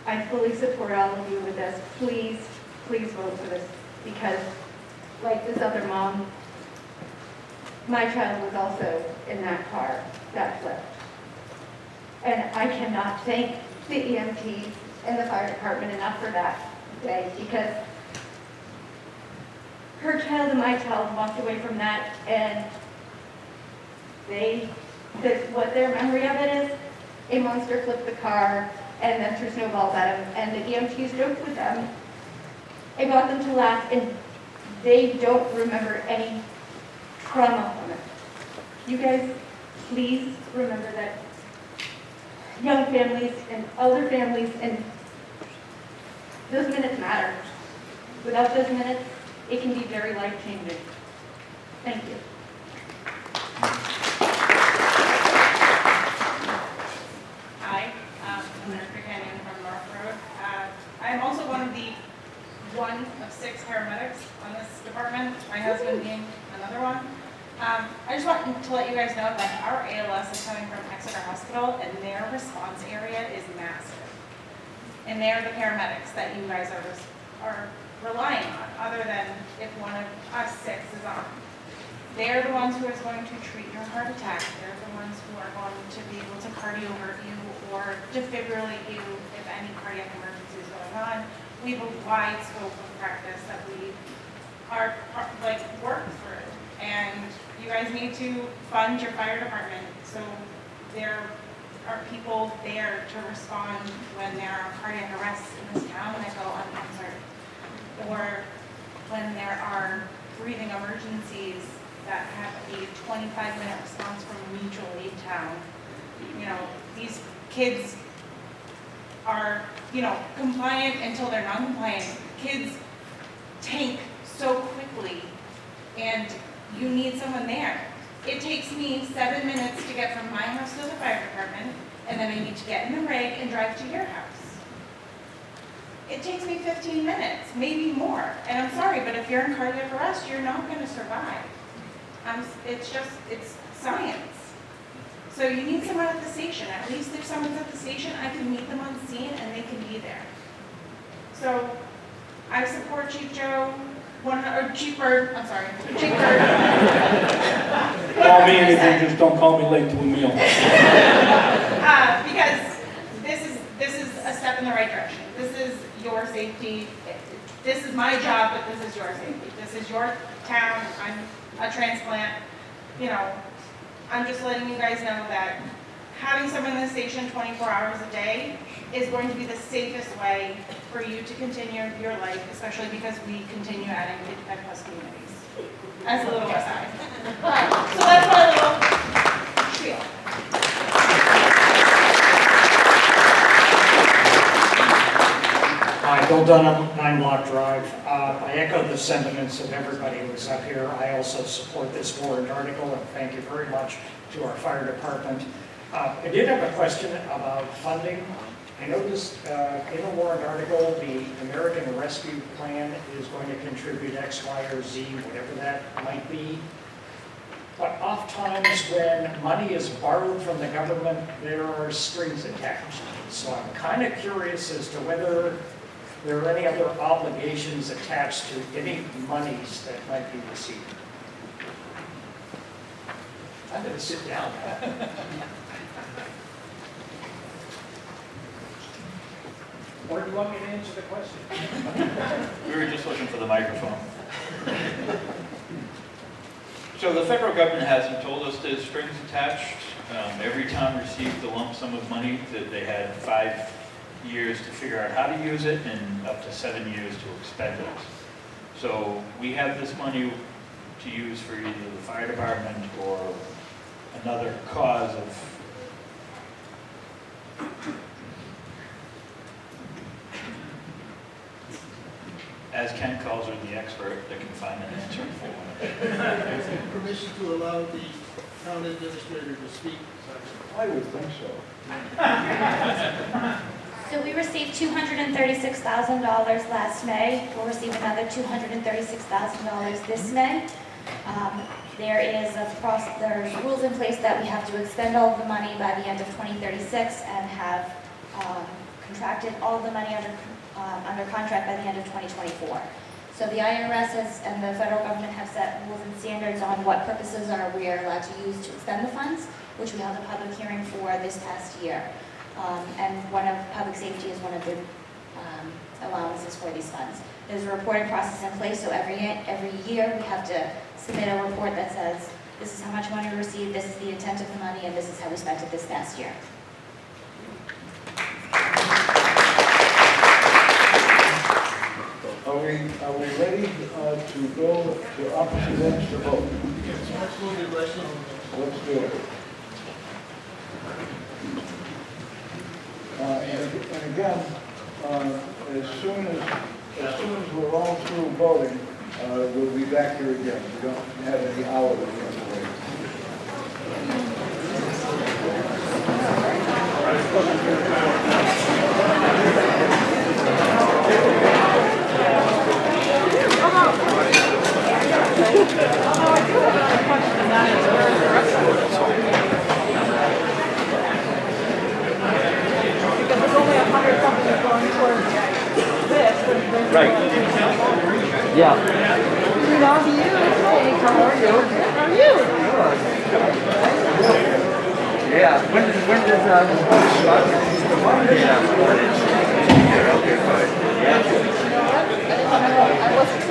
I fully support all of you with this. Please, please vote for this, because like this other mom, my child was also in that car that flipped. And I cannot thank the EMTs and the fire department enough for that day, because her child and my child walked away from that, and what their memory of it is, a monster flipped the car and then threw snowballs at him, and the EMTs joked with them and got them to laugh, and they don't remember any trauma from it. You guys, please remember that young families and older families, and those minutes matter. Without those minutes, it can be very life-changing. Thank you. Hi, I'm Erica Canyon from North Road. I'm also one of 6 paramedics on this department, my husband being another one. I just want to let you guys know that our ALS is coming from Exeter Hospital, and their response area is massive. And they're the paramedics that you guys are relying on, other than if one of us 6 is on. They're the ones who are going to treat your heart attack. They're the ones who are going to be able to cardiovert you or defibrillate you if any cardiac emergency is going on. We have a wide scope of practice that we are work through. And you guys need to fund your fire department, so there are people there to respond when there are cardiac arrests in this town that go unanswered, or when there are breathing emergencies that have a 25-minute response from a mutual aid town. You know, these kids are, compliant until they're non-compliant. Kids tank so quickly, and you need someone there. It takes me 7 minutes to get from my house to the fire department, and then I need to get in the rig and drive to your house. it takes me 15 minutes, maybe more. And I'm sorry, but if you're in cardiac arrest, you're not going to survive. It's science. So you need someone at the station. At least if someone's at the station, I can meet them on scene and they can be there. So I support Chief Joe, Chief Bird, I'm sorry, Chief Bird. Call me anything, just don't call me late to a meal. Because this is a step in the right direction. This is your safety. This is my job, but this is your safety. This is your town. I'm a transplant. You know, I'm just letting you guys know that having someone in the station 24 hours a day is going to be the safest way for you to continue your life, especially because we continue adding 55 plus communities. As a little aside. So that's my little spiel. Hi, Bill Dunham, 9 Block Drive. I echo the sentiments of everybody who was up here. I also support this warrant article, and thank you very much to our fire department. I did have a question about funding. I noticed in a warrant article, the American Rescue Plan is going to contribute X, Y, or Z, whatever that might be. But oftentimes when money is borrowed from the government, there are strings attached. So I'm kind of curious as to whether there are any other obligations attached to any monies that might be received. I'm going to sit down. Or do you want me to answer the question? We were just looking for the microphone. So the federal government hasn't told us there's strings attached. Every town received a lump sum of money that they had 5 years to figure out how to use it and up to 7 years to expend it. So we have this money to use for either the fire department or another cause of as Ken calls her, the expert that can find an answer for. Permission to allow the town administrator to speak? I would think so. So we received $236,000 last May. We'll receive another $236,000 this May. There's rules in place that we have to expend all of the money by the end of 2036 and have contracted all of the money under contract by the end of 2024. So the IRS and the federal government have set rules and standards on what purposes we are allowed to use to expend the funds, which we held a public hearing for this past year. And one of public safety is one of the allowances for these funds. There's a reporting process in place, so every year we have to submit a report that says, this is how much money we received, this is the intent of the money, and this is how we spent it this past year. Are we ready to go to opposite ends to vote? Yes, let's move the rest of Let's do it. And again, as soon as we're all through voting, we'll be back here again. We don't have any hour to wait. Right. Yeah. Good on to you. Hey, how are you? How are you? Yeah. When does start? Yeah. Okay, fine. Yeah. I wasn't.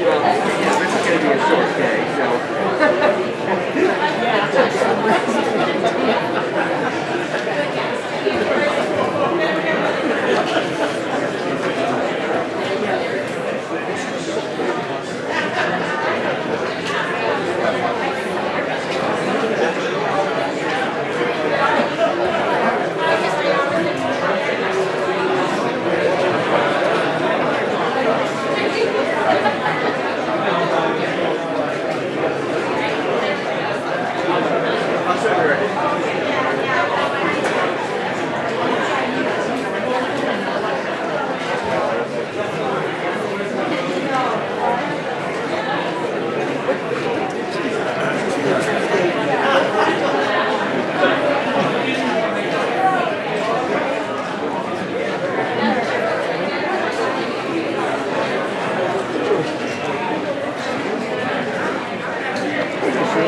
Yeah, this is going to be a short day, so.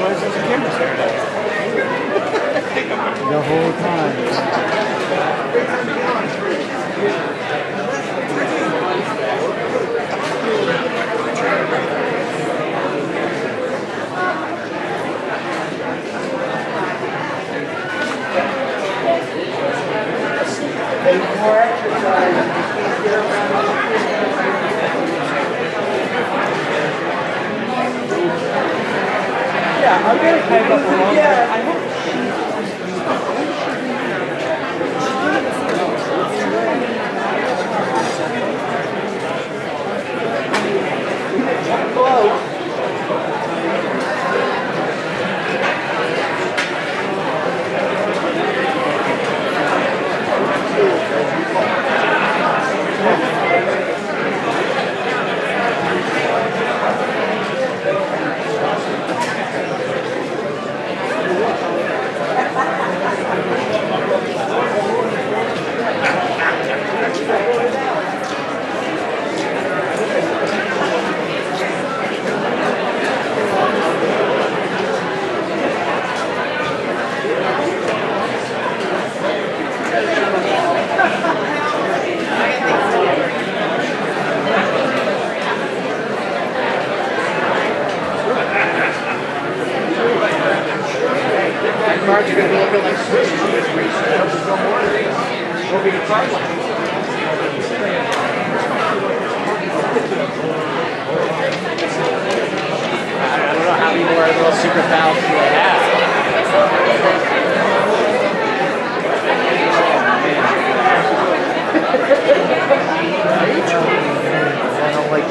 realize there's a camera staring at you. The whole time. More exercise. Yeah, I'm gonna type up a long. Yeah. I hope Cards are gonna be looking like Swiss cheese grease. Hope we can try one. I don't know how many more little secret valves do they I don't like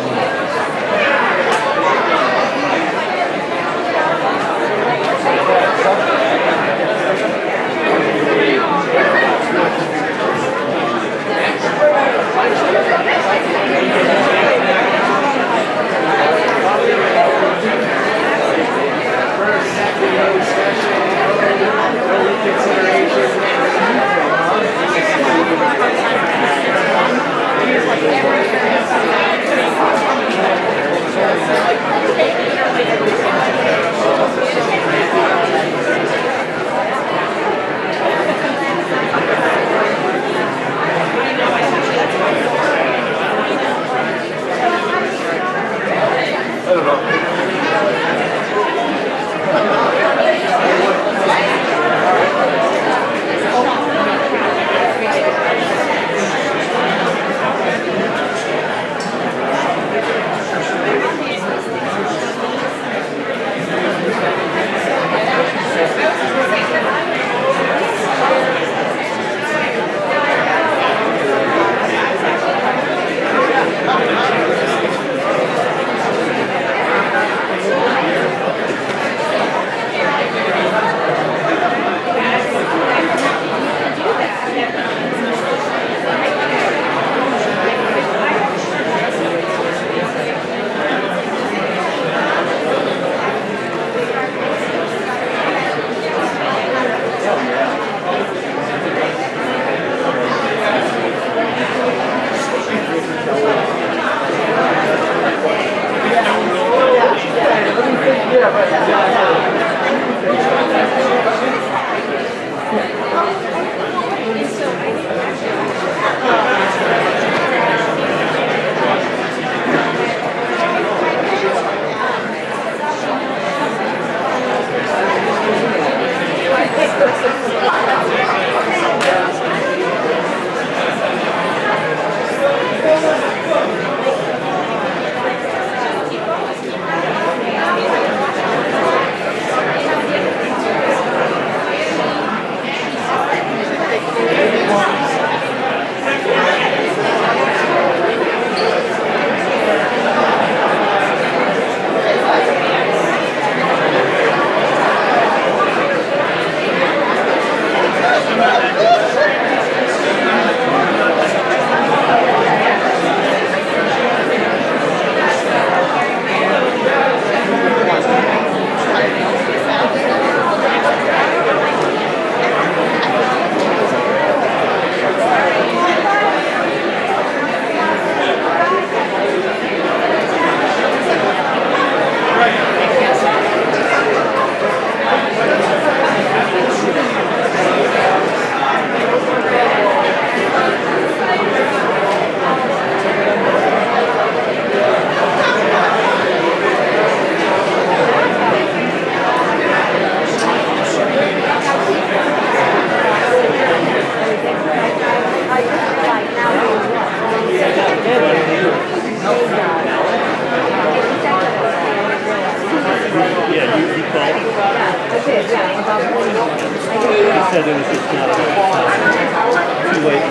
said it was just not enough time. Too late.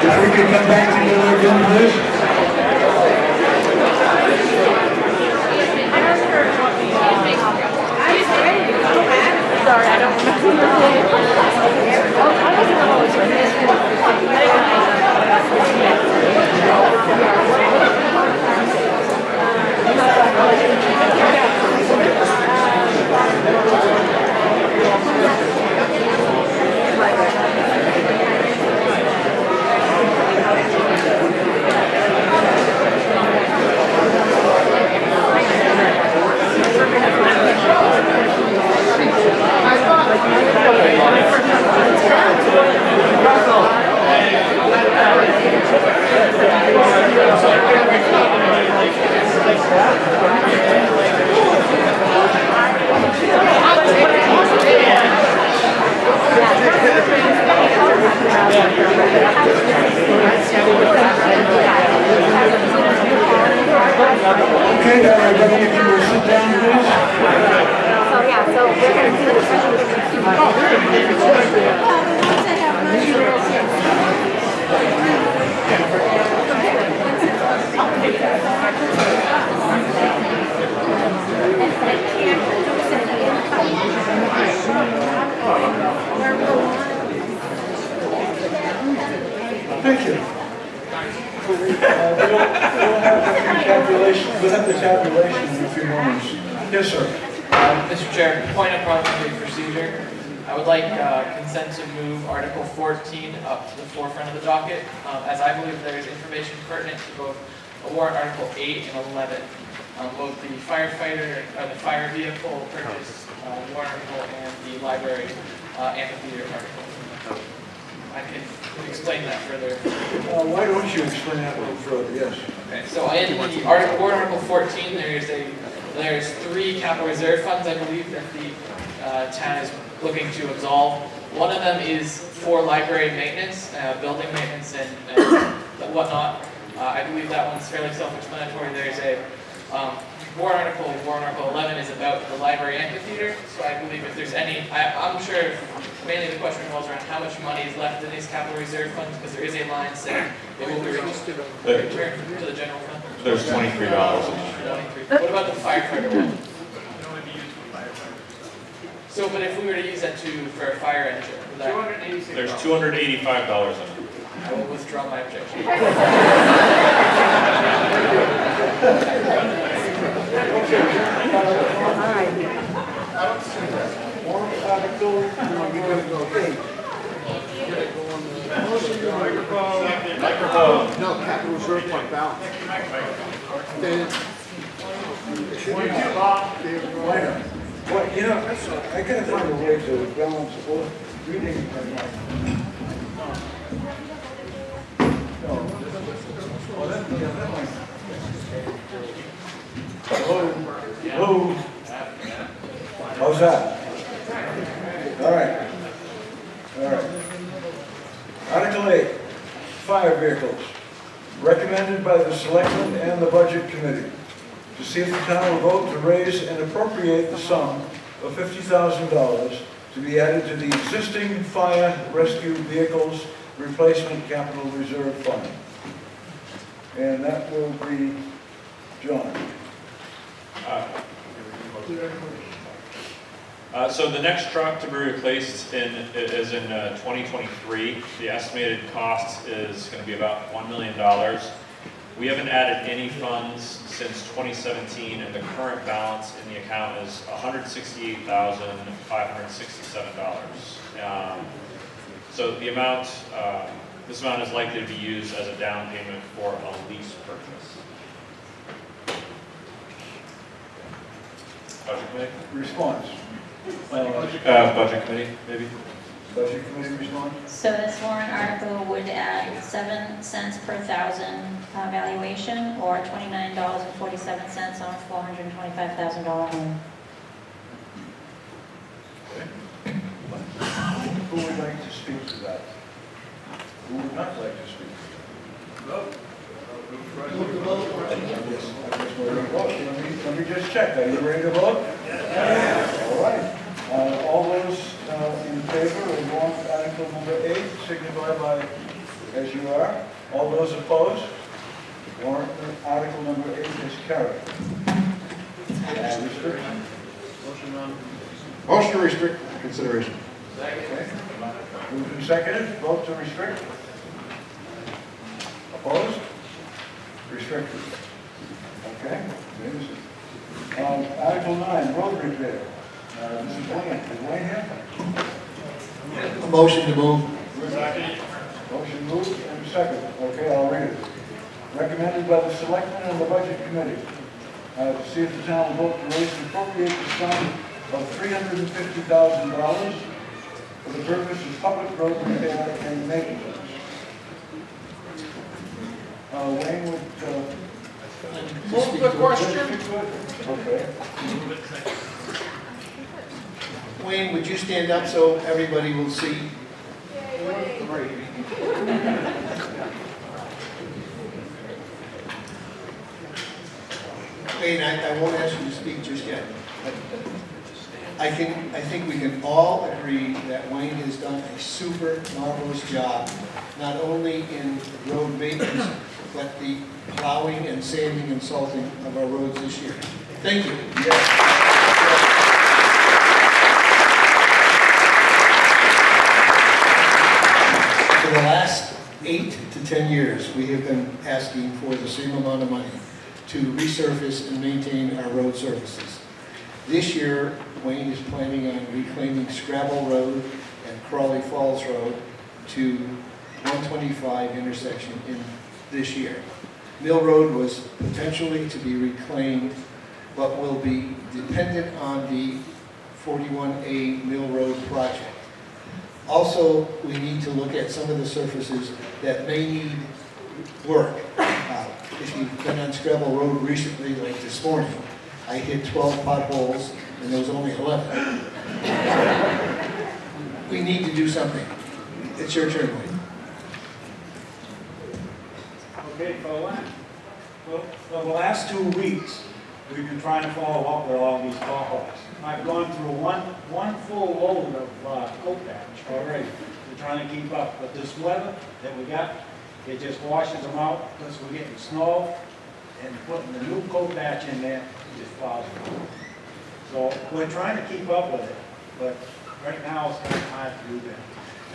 If we could come back together again, please. Sorry, I don't Okay, everybody, if you will sit down, please. So, yeah, so we're going to do the Thank you. We'll have the tabulation in a few moments. Yes, sir. Mr. Chair, point of parliamentary procedure. I would like consent to move Article 14 up to the forefront of the docket, as I believe there is information pertinent to both warrant Article 8 and 11. Both the firefighter, the fire vehicle purchase warrant article and the library amphitheater article. I can explain that further. Why don't you explain that a little further? Yes. Okay, so in the warrant Article 14, there's 3 capital reserve funds, I believe, that the town is looking to absolve. One of them is for library maintenance, building maintenance, and whatnot. I believe that one's fairly self-explanatory. There's a warrant Article 11 is about the library amphitheater. So I believe if there's any, I'm sure mainly the question revolves around how much money is left in these capital reserve funds, because there is a line saying it will be returned to the general fund. There's $23. What about the firefighter one? So, but if we were to use that for a fire engine, would that? There's $285 in it. I will withdraw my objection. Microphone. No, capital reserve fund balance. Well, you know, I gotta find a way to balance both reading and Hello? How's that? All right. All right. Article 8, fire vehicles. Recommended by the Selectmen and the Budget Committee to see if the town will vote to raise and appropriate the sum of $50,000 to be added to the existing fire rescue vehicles replacement capital reserve fund. And that will be John. So the next truck to be replaced is in 2023. The estimated cost is going to be about $1 million. We haven't added any funds since 2017, and the current balance in the account is $168,567. So the amount, this amount is likely to be used as a down payment for a lease purchase. Budget committee? Response. Budget committee, maybe? Budget committee response? So this warrant article would add 7 cents per thousand valuation, or $29.47 on a $425,000 home. Who would like to speak to that? Who would not like to speak? Vote. we're going to vote. Let me just check. Are you ready to vote? Yes. All right. All those in favor of warrant article number 8, signify by as you are. All those opposed? Warrant article number 8 is carried. Restriction? Motion to restrict consideration. Okay. Moved and seconded. Vote to restrict. Opposed? Restricted. Okay. Article 9, road repair. This is Wayne. Is Wayne here? A motion to move. Motion moved and seconded. Okay, I'll read it. Recommended by the Selectmen and the Budget Committee to see if the town will vote to raise and appropriate the sum of $350,000 for the purpose of public road repair and maintenance. Wayne would... Move the question. Okay. Wayne, would you stand up so everybody will see? Wayne, I won't ask you to speak just yet. I think we can all agree that Wayne has done a super marvelous job, not only in road maintenance, but the plowing and sanding and salting of our roads this year. Thank you. For the last 8 to 10 years, we have been asking for the same amount of money to resurface and maintain our road surfaces. This year, Wayne is planning on reclaiming Scrabble Road and Crawley Falls Road to 125 intersection in this year. Mill Road was potentially to be reclaimed, but will be dependent on the 41A Mill Road project. Also, we need to look at some of the surfaces that may need work. If you've been on Scrabble Road recently, like this morning, I hit 12 potholes and there was only 11. We need to do something. It's your turn, Wayne. Okay, for the last 2 weeks, we've been trying to follow up with all these potholes. I've gone through one full load of coat patch already. We're trying to keep up, but this weather that we got, it just washes them out, plus we're getting snow, and putting the new coat patch in there, it just plows them out. So we're trying to keep up with it, but right now it's kind of hard to do that.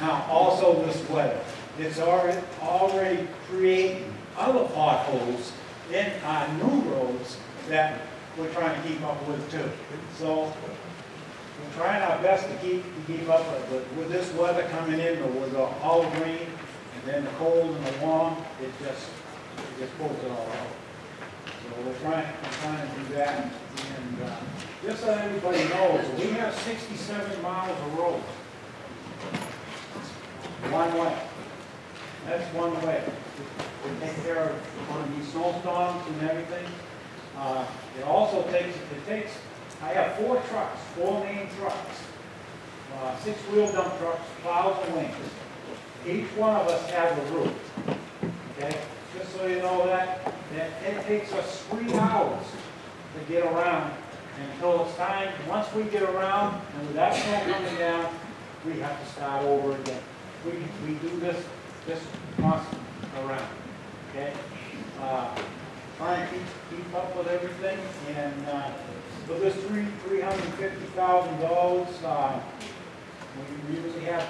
Now, also this weather, it's already creating other potholes in our new roads that we're trying to keep up with too. So we're trying our best to keep up with this weather coming in, with the olive green, and then the cold and the warm, it just pulls it all out. So we're trying to do that. And just so everybody knows, we have 67 miles of road. One way. That's one way. We take care of one of these snowstorms and everything. It also takes, I have 4 trucks, 4 main trucks, 6-wheel dump trucks, plows and wings. Each one of us has a route, okay? Just so you know that it takes us 3 hours to get around until it's time. Once we get around and with that snow coming down, we have to start over again. We do this constant around, okay? Trying to keep up with everything, and with this $350,000, we usually have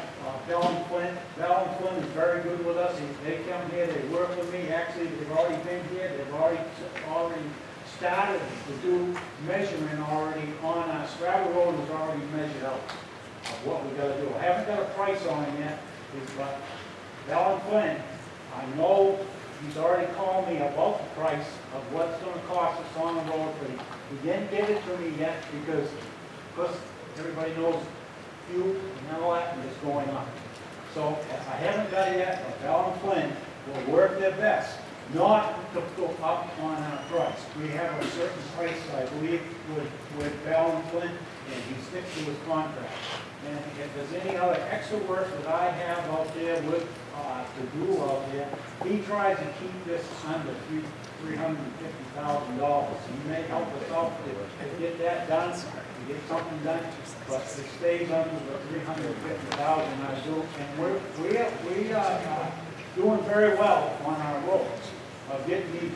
Bell and Flynn. Bell and Flynn is very good with us. They come here, they work with me. Actually, they've already been here. They've already started to do measuring already on our Scrabble Road is already measured out of what we got to do. I haven't got a price on it yet, but Bell and Flynn, I know he's already called me about the price of what's going to cost us on the road, but he didn't give it to me yet because everybody knows fuel and all that is going up. So I haven't got it yet, but Bell and Flynn will work their best not to go up on our price. We have a certain price, I believe, with Bell and Flint, and he sticks to his contract. And if there's any other extra work that I have out there with, to do out there, he tries to keep this under $350,000. He may help us out to get that done, to get something done, but it stays under the $350,000 I do. And we are doing very well on our roads, of getting these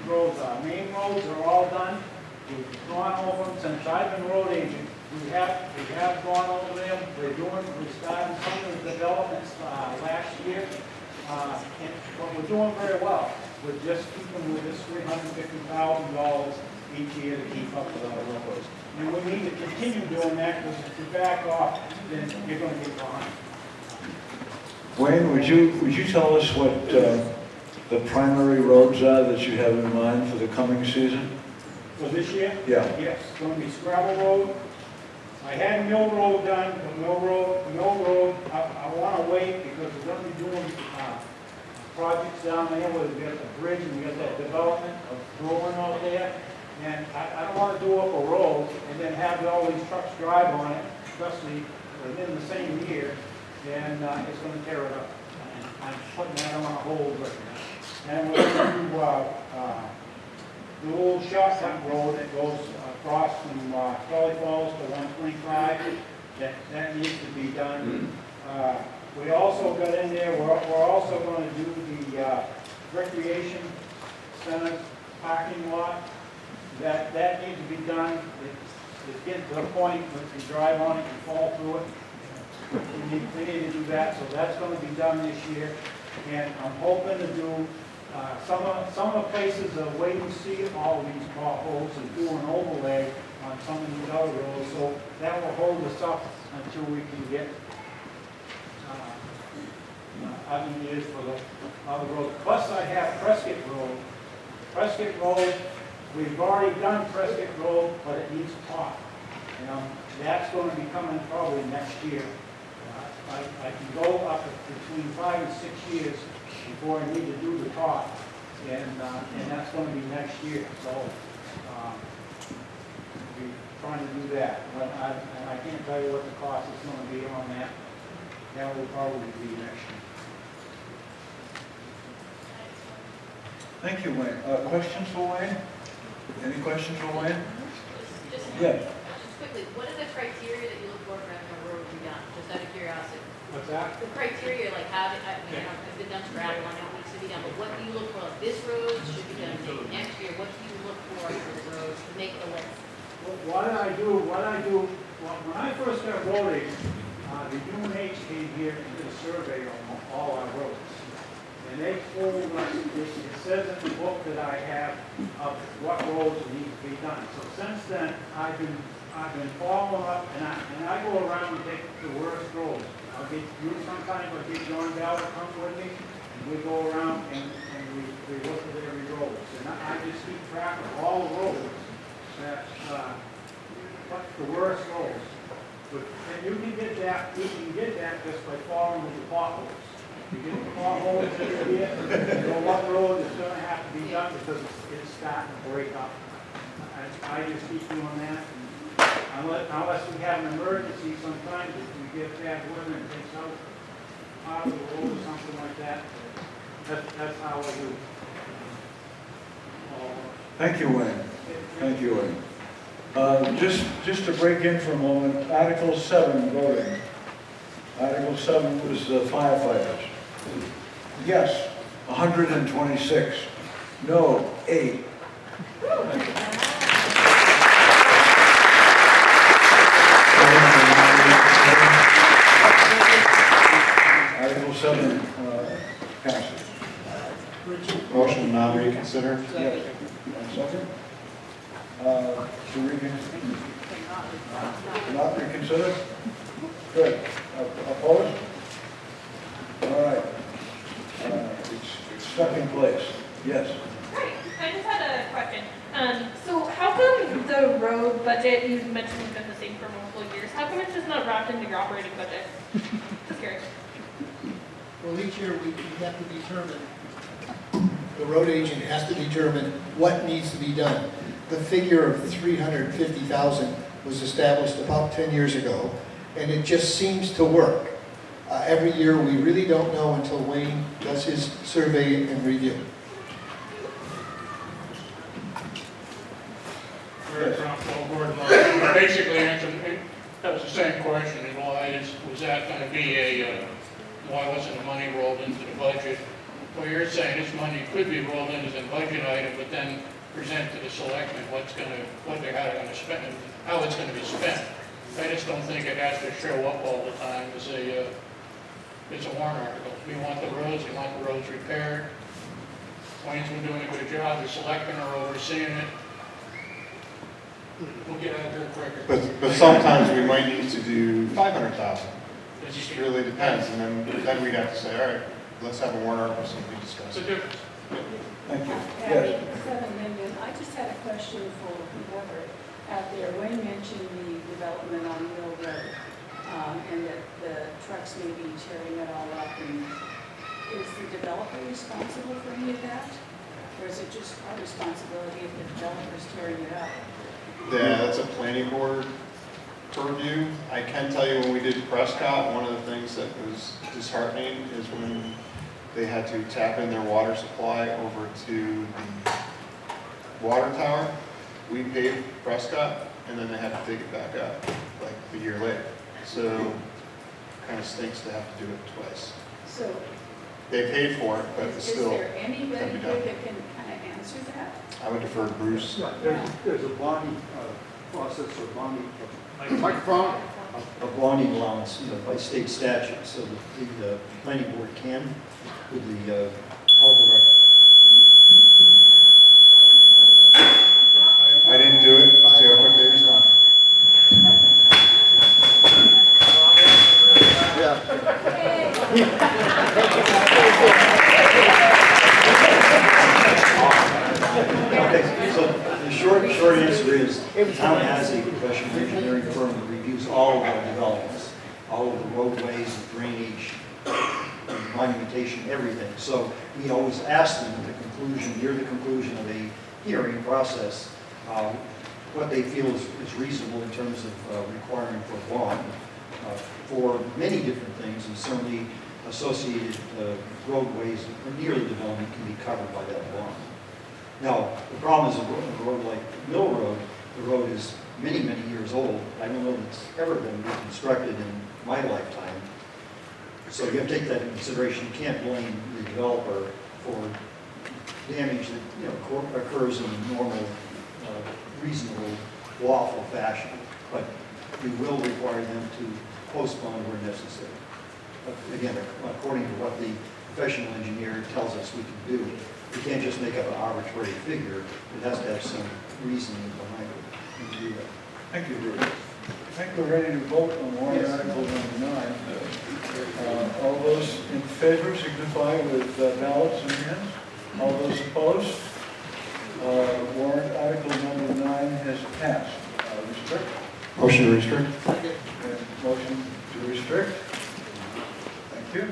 roads. Our main roads are all done. We've gone over them since I've been road agent. We have gone over them. We started some of the developments last year. But we're doing very well. We're just keeping with this $350,000 each year to keep up with our roads. And we need to continue doing that, because if you back off, then you're going to get behind. Wayne, would you tell us what the primary roads are that you have in mind for the coming season? For this year? Yeah. Yes, it's going to be Scrabble Road. I had Mill Road done, but Mill Road, I want to wait because we're going to be doing projects down there where we got the bridge and we got that development of growing out there. And I don't want to do up a road and then have all these trucks drive on it, especially within the same year, and it's going to tear it up. And I'm putting that on a hold right now. And we're going to do the old shortcut road that goes across from Valley Falls to 125. That needs to be done. We also got in there, we're also going to do the recreation center parking lot. That needs to be done. It's getting to the point where you drive on it and fall through it. We need to do that, so that's going to be done this year. And I'm hoping to do some of the places are waiting to see all these potholes and do an overlay on some of these other roads. So that will hold us up until we can get avenues for the other roads. Plus I have Prescott Road. Prescott Road, we've already done Prescott Road, but it needs top. That's going to be coming probably next year. I can go up between 5 and 6 years before I need to do the top, and that's going to be next year. So we're trying to do that, but I can't tell you what the cost is going to be on that. That will probably be next year. Thank you, Wayne. Questions for Wayne? Any questions for Wayne? Just quickly, what are the criteria that you look for having a road redone? Just out of curiosity. What's that? The criteria, like how did, I mean, I've been done Scrabble, I know it needs to be done, but what do you look for? Like, this road should be done maybe next year. What do you look for the road to make the list? What I do, when I first got roading, the UNH came here and did a survey on all our roads. And they told us, it says in the book that I have of what roads need to be done. So since then, I've been following up, and I go around and take the worst roads. Sometimes I'll get John Bell to come with me, and we go around and we look at every road. And I just keep track of all the roads that, the worst roads. And you can get that just by following the potholes. You get the potholes in here, you know what road is going to have to be done because it's starting to break up. I just keep doing that. Unless we have an emergency, sometimes if we get bad weather and it takes out part of the road or something like that, that's how I do. Thank you, Wayne. Thank you, Wayne. Just to break in for a moment, Article 7 voting. Article 7 was firefighters. Yes, 126. No, 8. Article 7 passes. Motion to not reconsider? Yes. Second? To reconsider? Not reconsider? Good. Opposed? All right. It's stuck in place. Yes. I just had a question. So how come the road budget, you mentioned it's been the same for multiple years, how come it's just not wrapped into your operating budget? Just curious. Well, each year we have to determine the road agent has to determine what needs to be done. The figure of 350,000 was established about 10 years ago, and it just seems to work. Every year, we really don't know until Wayne does his survey and review. Basically, answered, that was the same question, and why was that going to be why wasn't the money rolled into the budget? Well, you're saying this money could be rolled in as a budget item, but then present to the selectmen how they're going to spend it, how it's going to be spent. I just don't think it has to show up all the time as a warrant article. We want the roads repaired. Wayne's been doing a good job, the selectmen are overseeing it. We'll get out there quicker. But sometimes we might need to do 500,000. It just really depends, and then we'd have to say, all right, let's have a warrant article, so we discuss It's a it. difference. Thank you. Abby, Yes. 7 million. I just had a question for whoever out there. Wayne mentioned the development on Mill Road, and that the trucks may be tearing it all up. And is the developer responsible for any of that? Or is it just our responsibility if the developer's tearing it up? Yeah, that's a planning board purview. I can tell you when we did Prescott, one of the things that was disheartening is when they had to tap in their water supply over to the water tower. We paved Prescott, and then they had to dig it back up like a year later. So kind of stinks to have to do it twice. So They paid for it, but it's still. is there anybody can be here done. that can kind of answer that? I would defer to Bruce. Yeah, there's a bonding process or bonding, a bonding allowance, by state statute, so that the planning board can, with the harbor. I didn't do it. See how quick they respond. Okay, so the short answer is, the town has a professional engineering firm that reviews all of our developments, all of the roadways, the drainage, monumentation, everything. So we always ask them at the conclusion, near the conclusion of a hearing process, what they feel is reasonable in terms of requiring for bond for many different things, and certainly associated roadways near the development can be covered by that bond. Now, the problem is a road like Mill Road, the road is many, many years old. I don't know that it's ever been reconstructed in my lifetime. So you have to take that into consideration. You can't blame the developer for damage that occurs in a normal, reasonable, lawful fashion. But we will require them to postpone where necessary. Again, according to what the professional engineer tells us we can do. We can't just make up an arbitrary figure. It has to have some reasoning behind it. We can do that. Thank you, Bruce. I think we're ready to vote on warrant article number 9. All those in favor signify with ballots in hands. All those opposed? Warrant article number 9 has passed. Restrict? Motion to restrict. Motion to restrict. Thank you.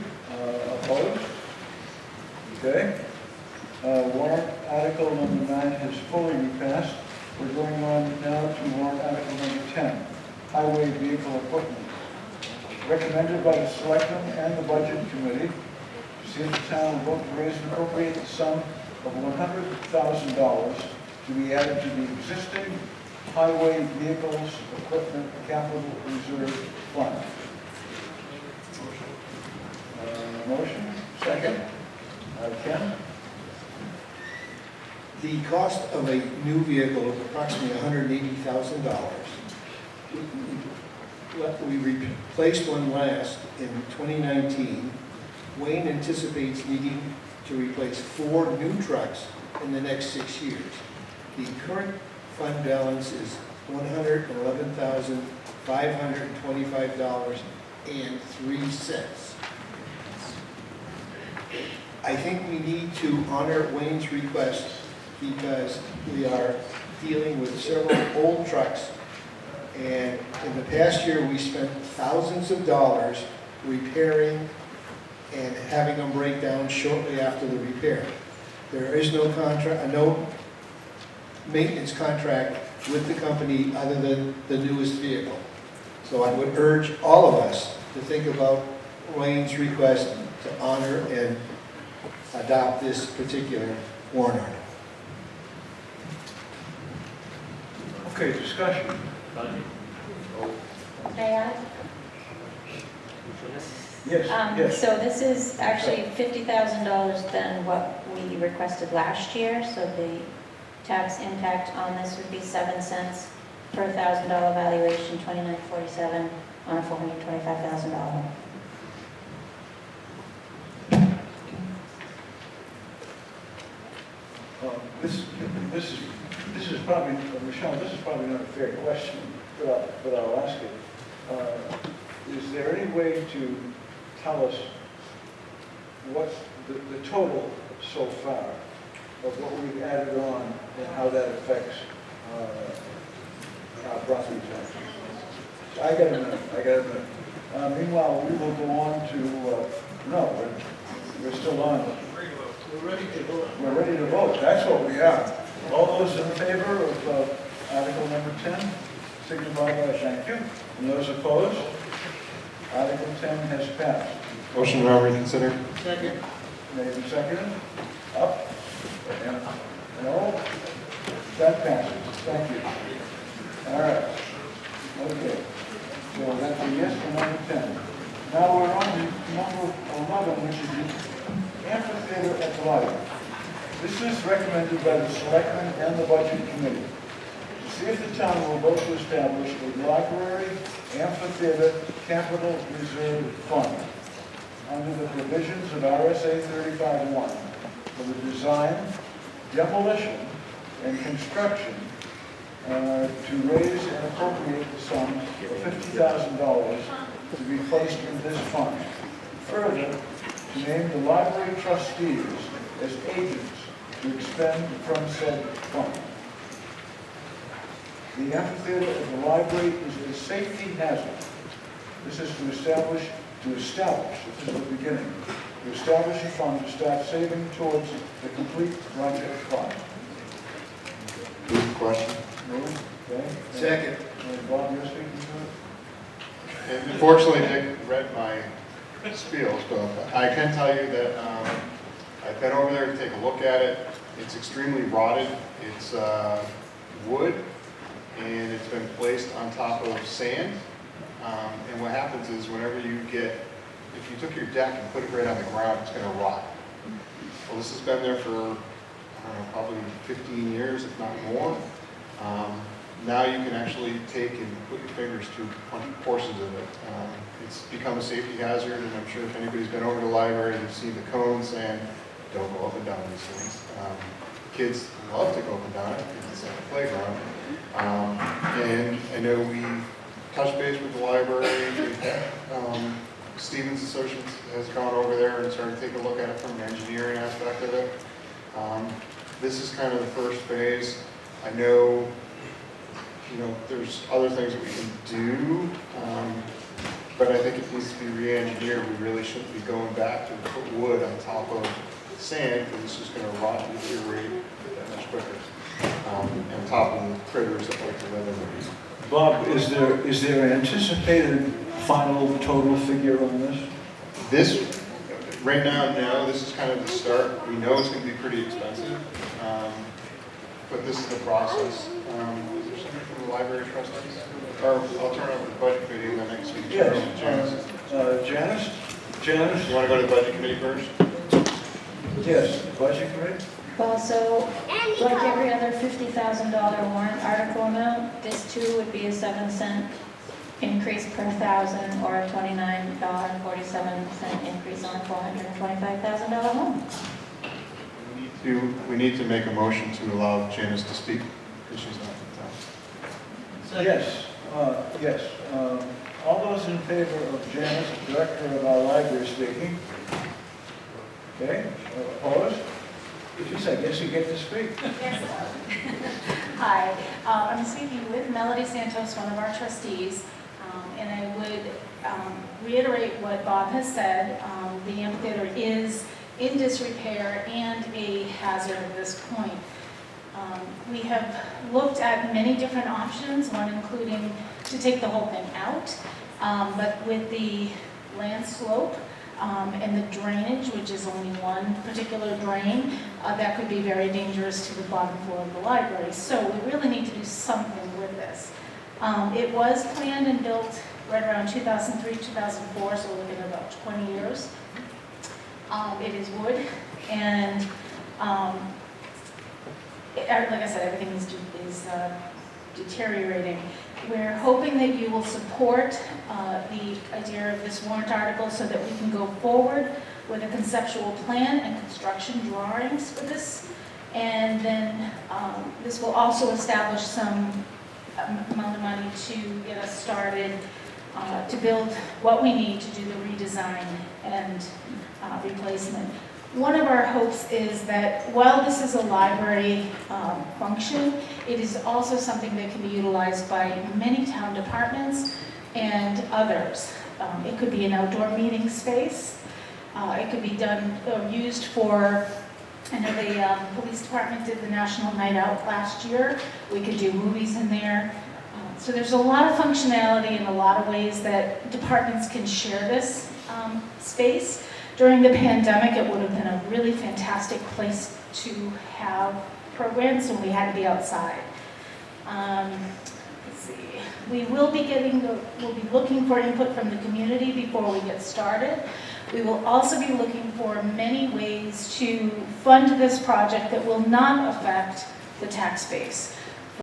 Opposed? Okay. Warrant article number 9 has fully passed. We're going on now to warrant article number 10, highway vehicle equipment. Recommended by the selectmen and the budget committee to see if the town will vote to raise and appropriate the sum of $100,000 to be added to the existing highway vehicles equipment capital reserve fund. Motion? Second? Ken? The cost of a new vehicle is approximately $180,000. We replaced one last in 2019. Wayne anticipates needing to replace 4 new trucks in the next 6 years. The current fund balance is $111,525.03. I think we need to honor Wayne's request because we are dealing with several old trucks. And in the past year, we spent thousands of dollars repairing and having them break down shortly after the repair. There is no contract, no maintenance contract with the company other than the newest vehicle. So I would urge all of us to think about Wayne's request to honor and adopt this particular warrant article. Okay, discussion. May I? Yes, yes. So this is actually $50,000 than what we requested last year, so the tax impact on this would be 7 cents per $1,000 valuation, $29.47 on a $425,000 home. This is probably, Michelle, this is probably not a fair question, but I'll ask it. Is there any way to tell us what the total so far of what we've added on and how that affects our property taxes? I got a minute. Meanwhile, we will go on to, no, we're still on. We're ready to vote. That's what we are. All those in favor of Article number 10, signify by thank you. And those opposed? Article 10 has passed. Motion to reconsider. Second. Made and seconded. Up. And no. That passes. Thank you. All right. Okay. So that's a yes for number 10. Now we're on to number 11, which is the amphitheater at the library. This is recommended by the Selectmen and the Budget Committee to see if the town will vote to establish a library amphitheater capital reserve fund under the provisions of RSA 35-1 for the design, demolition, and construction to raise and appropriate the sum of $50,000 to be placed in this fund. Further, to name the library trustees as agents to expend from said fund. The amphitheater of the library is a safety hazard. This is to establish, this is the beginning, to establish a fund to start saving towards the complete project cost. Move the question. Move, okay? Second. Bob, you're speaking to it? And unfortunately, Nick read my spiel, so I can tell you that I've been over there to take a look at it. It's extremely rotted. It's wood, and it's been placed on top of sand. And what happens is whenever you get, if you took your deck and put it right on the ground, it's going to rot. Well, this has been there for, I don't know, probably 15 years, if not more. Now you can actually take and put your fingers through portions of it. It's become a safety hazard, and I'm sure if anybody's been over to the library, they've seen the cones saying, don't go up and down these things. Kids love to go up and down it because it's like a playground. And I know we touched base with the library. Stevens Associates has gone over there and started taking a look at it from an engineering aspect of it. This is kind of the first phase. I know, there's other things that we can do, but I think it needs to be re-engineered. We really shouldn't be going back to put wood on top of sand, because it's just going to rot and deteriorate that much quicker. On top of the critters that like to live in it. Bob, is there an anticipated final total figure on this? This, right now, no. This is kind of the start. We know it's going to be pretty expensive, but this is the process. Is there something from the library trustees? Or I'll turn over to the budget committee and then next week. Yes. Janice? You want to go to the budget committee first? Yes, budget committee? Well, so, like every other $50,000 warrant article amount, this too would be a 7-cent increase per thousand, or a $29.47 increase on a $425,000 home. We need to make a motion to allow Janice to speak, because she's not in town. Yes, yes. All those in favor of Janice, director of our library, speaking? Okay, opposed? Geez, I guess you get to speak. Yes. Hi, I'm speaking with Melody Santos, one of our trustees, and I would reiterate what Bob has said. The amphitheater is in disrepair and a hazard at this point. We have looked at many different options, one including to take the whole thing out, but with the land slope and the drainage, which is only one particular drain, that could be very dangerous to the bottom floor of the library. So we really need to do something with this. It was planned and built right around 2003, 2004, so we're looking at about 20 years. It is wood, and like I said, everything is deteriorating. We're hoping that you will support the idea of this warrant article so that we can go forward with a conceptual plan and construction drawings for this. And then this will also establish some amount of money to get us started to build what we need to do the redesign and replacement. One of our hopes is that while this is a library function, it is also something that can be utilized by many town departments and others. It could be an outdoor meeting space. It could be done or used for, I know the police department did the National Night Out last year. We could do movies in there. So there's a lot of functionality and a lot of ways that departments can share this space. During the pandemic, it would have been a really fantastic place to have programs when we had to be outside. Let's see. We will be we'll be looking for input from the community before we get started. We will also be looking for many ways to fund this project that will not affect the tax base.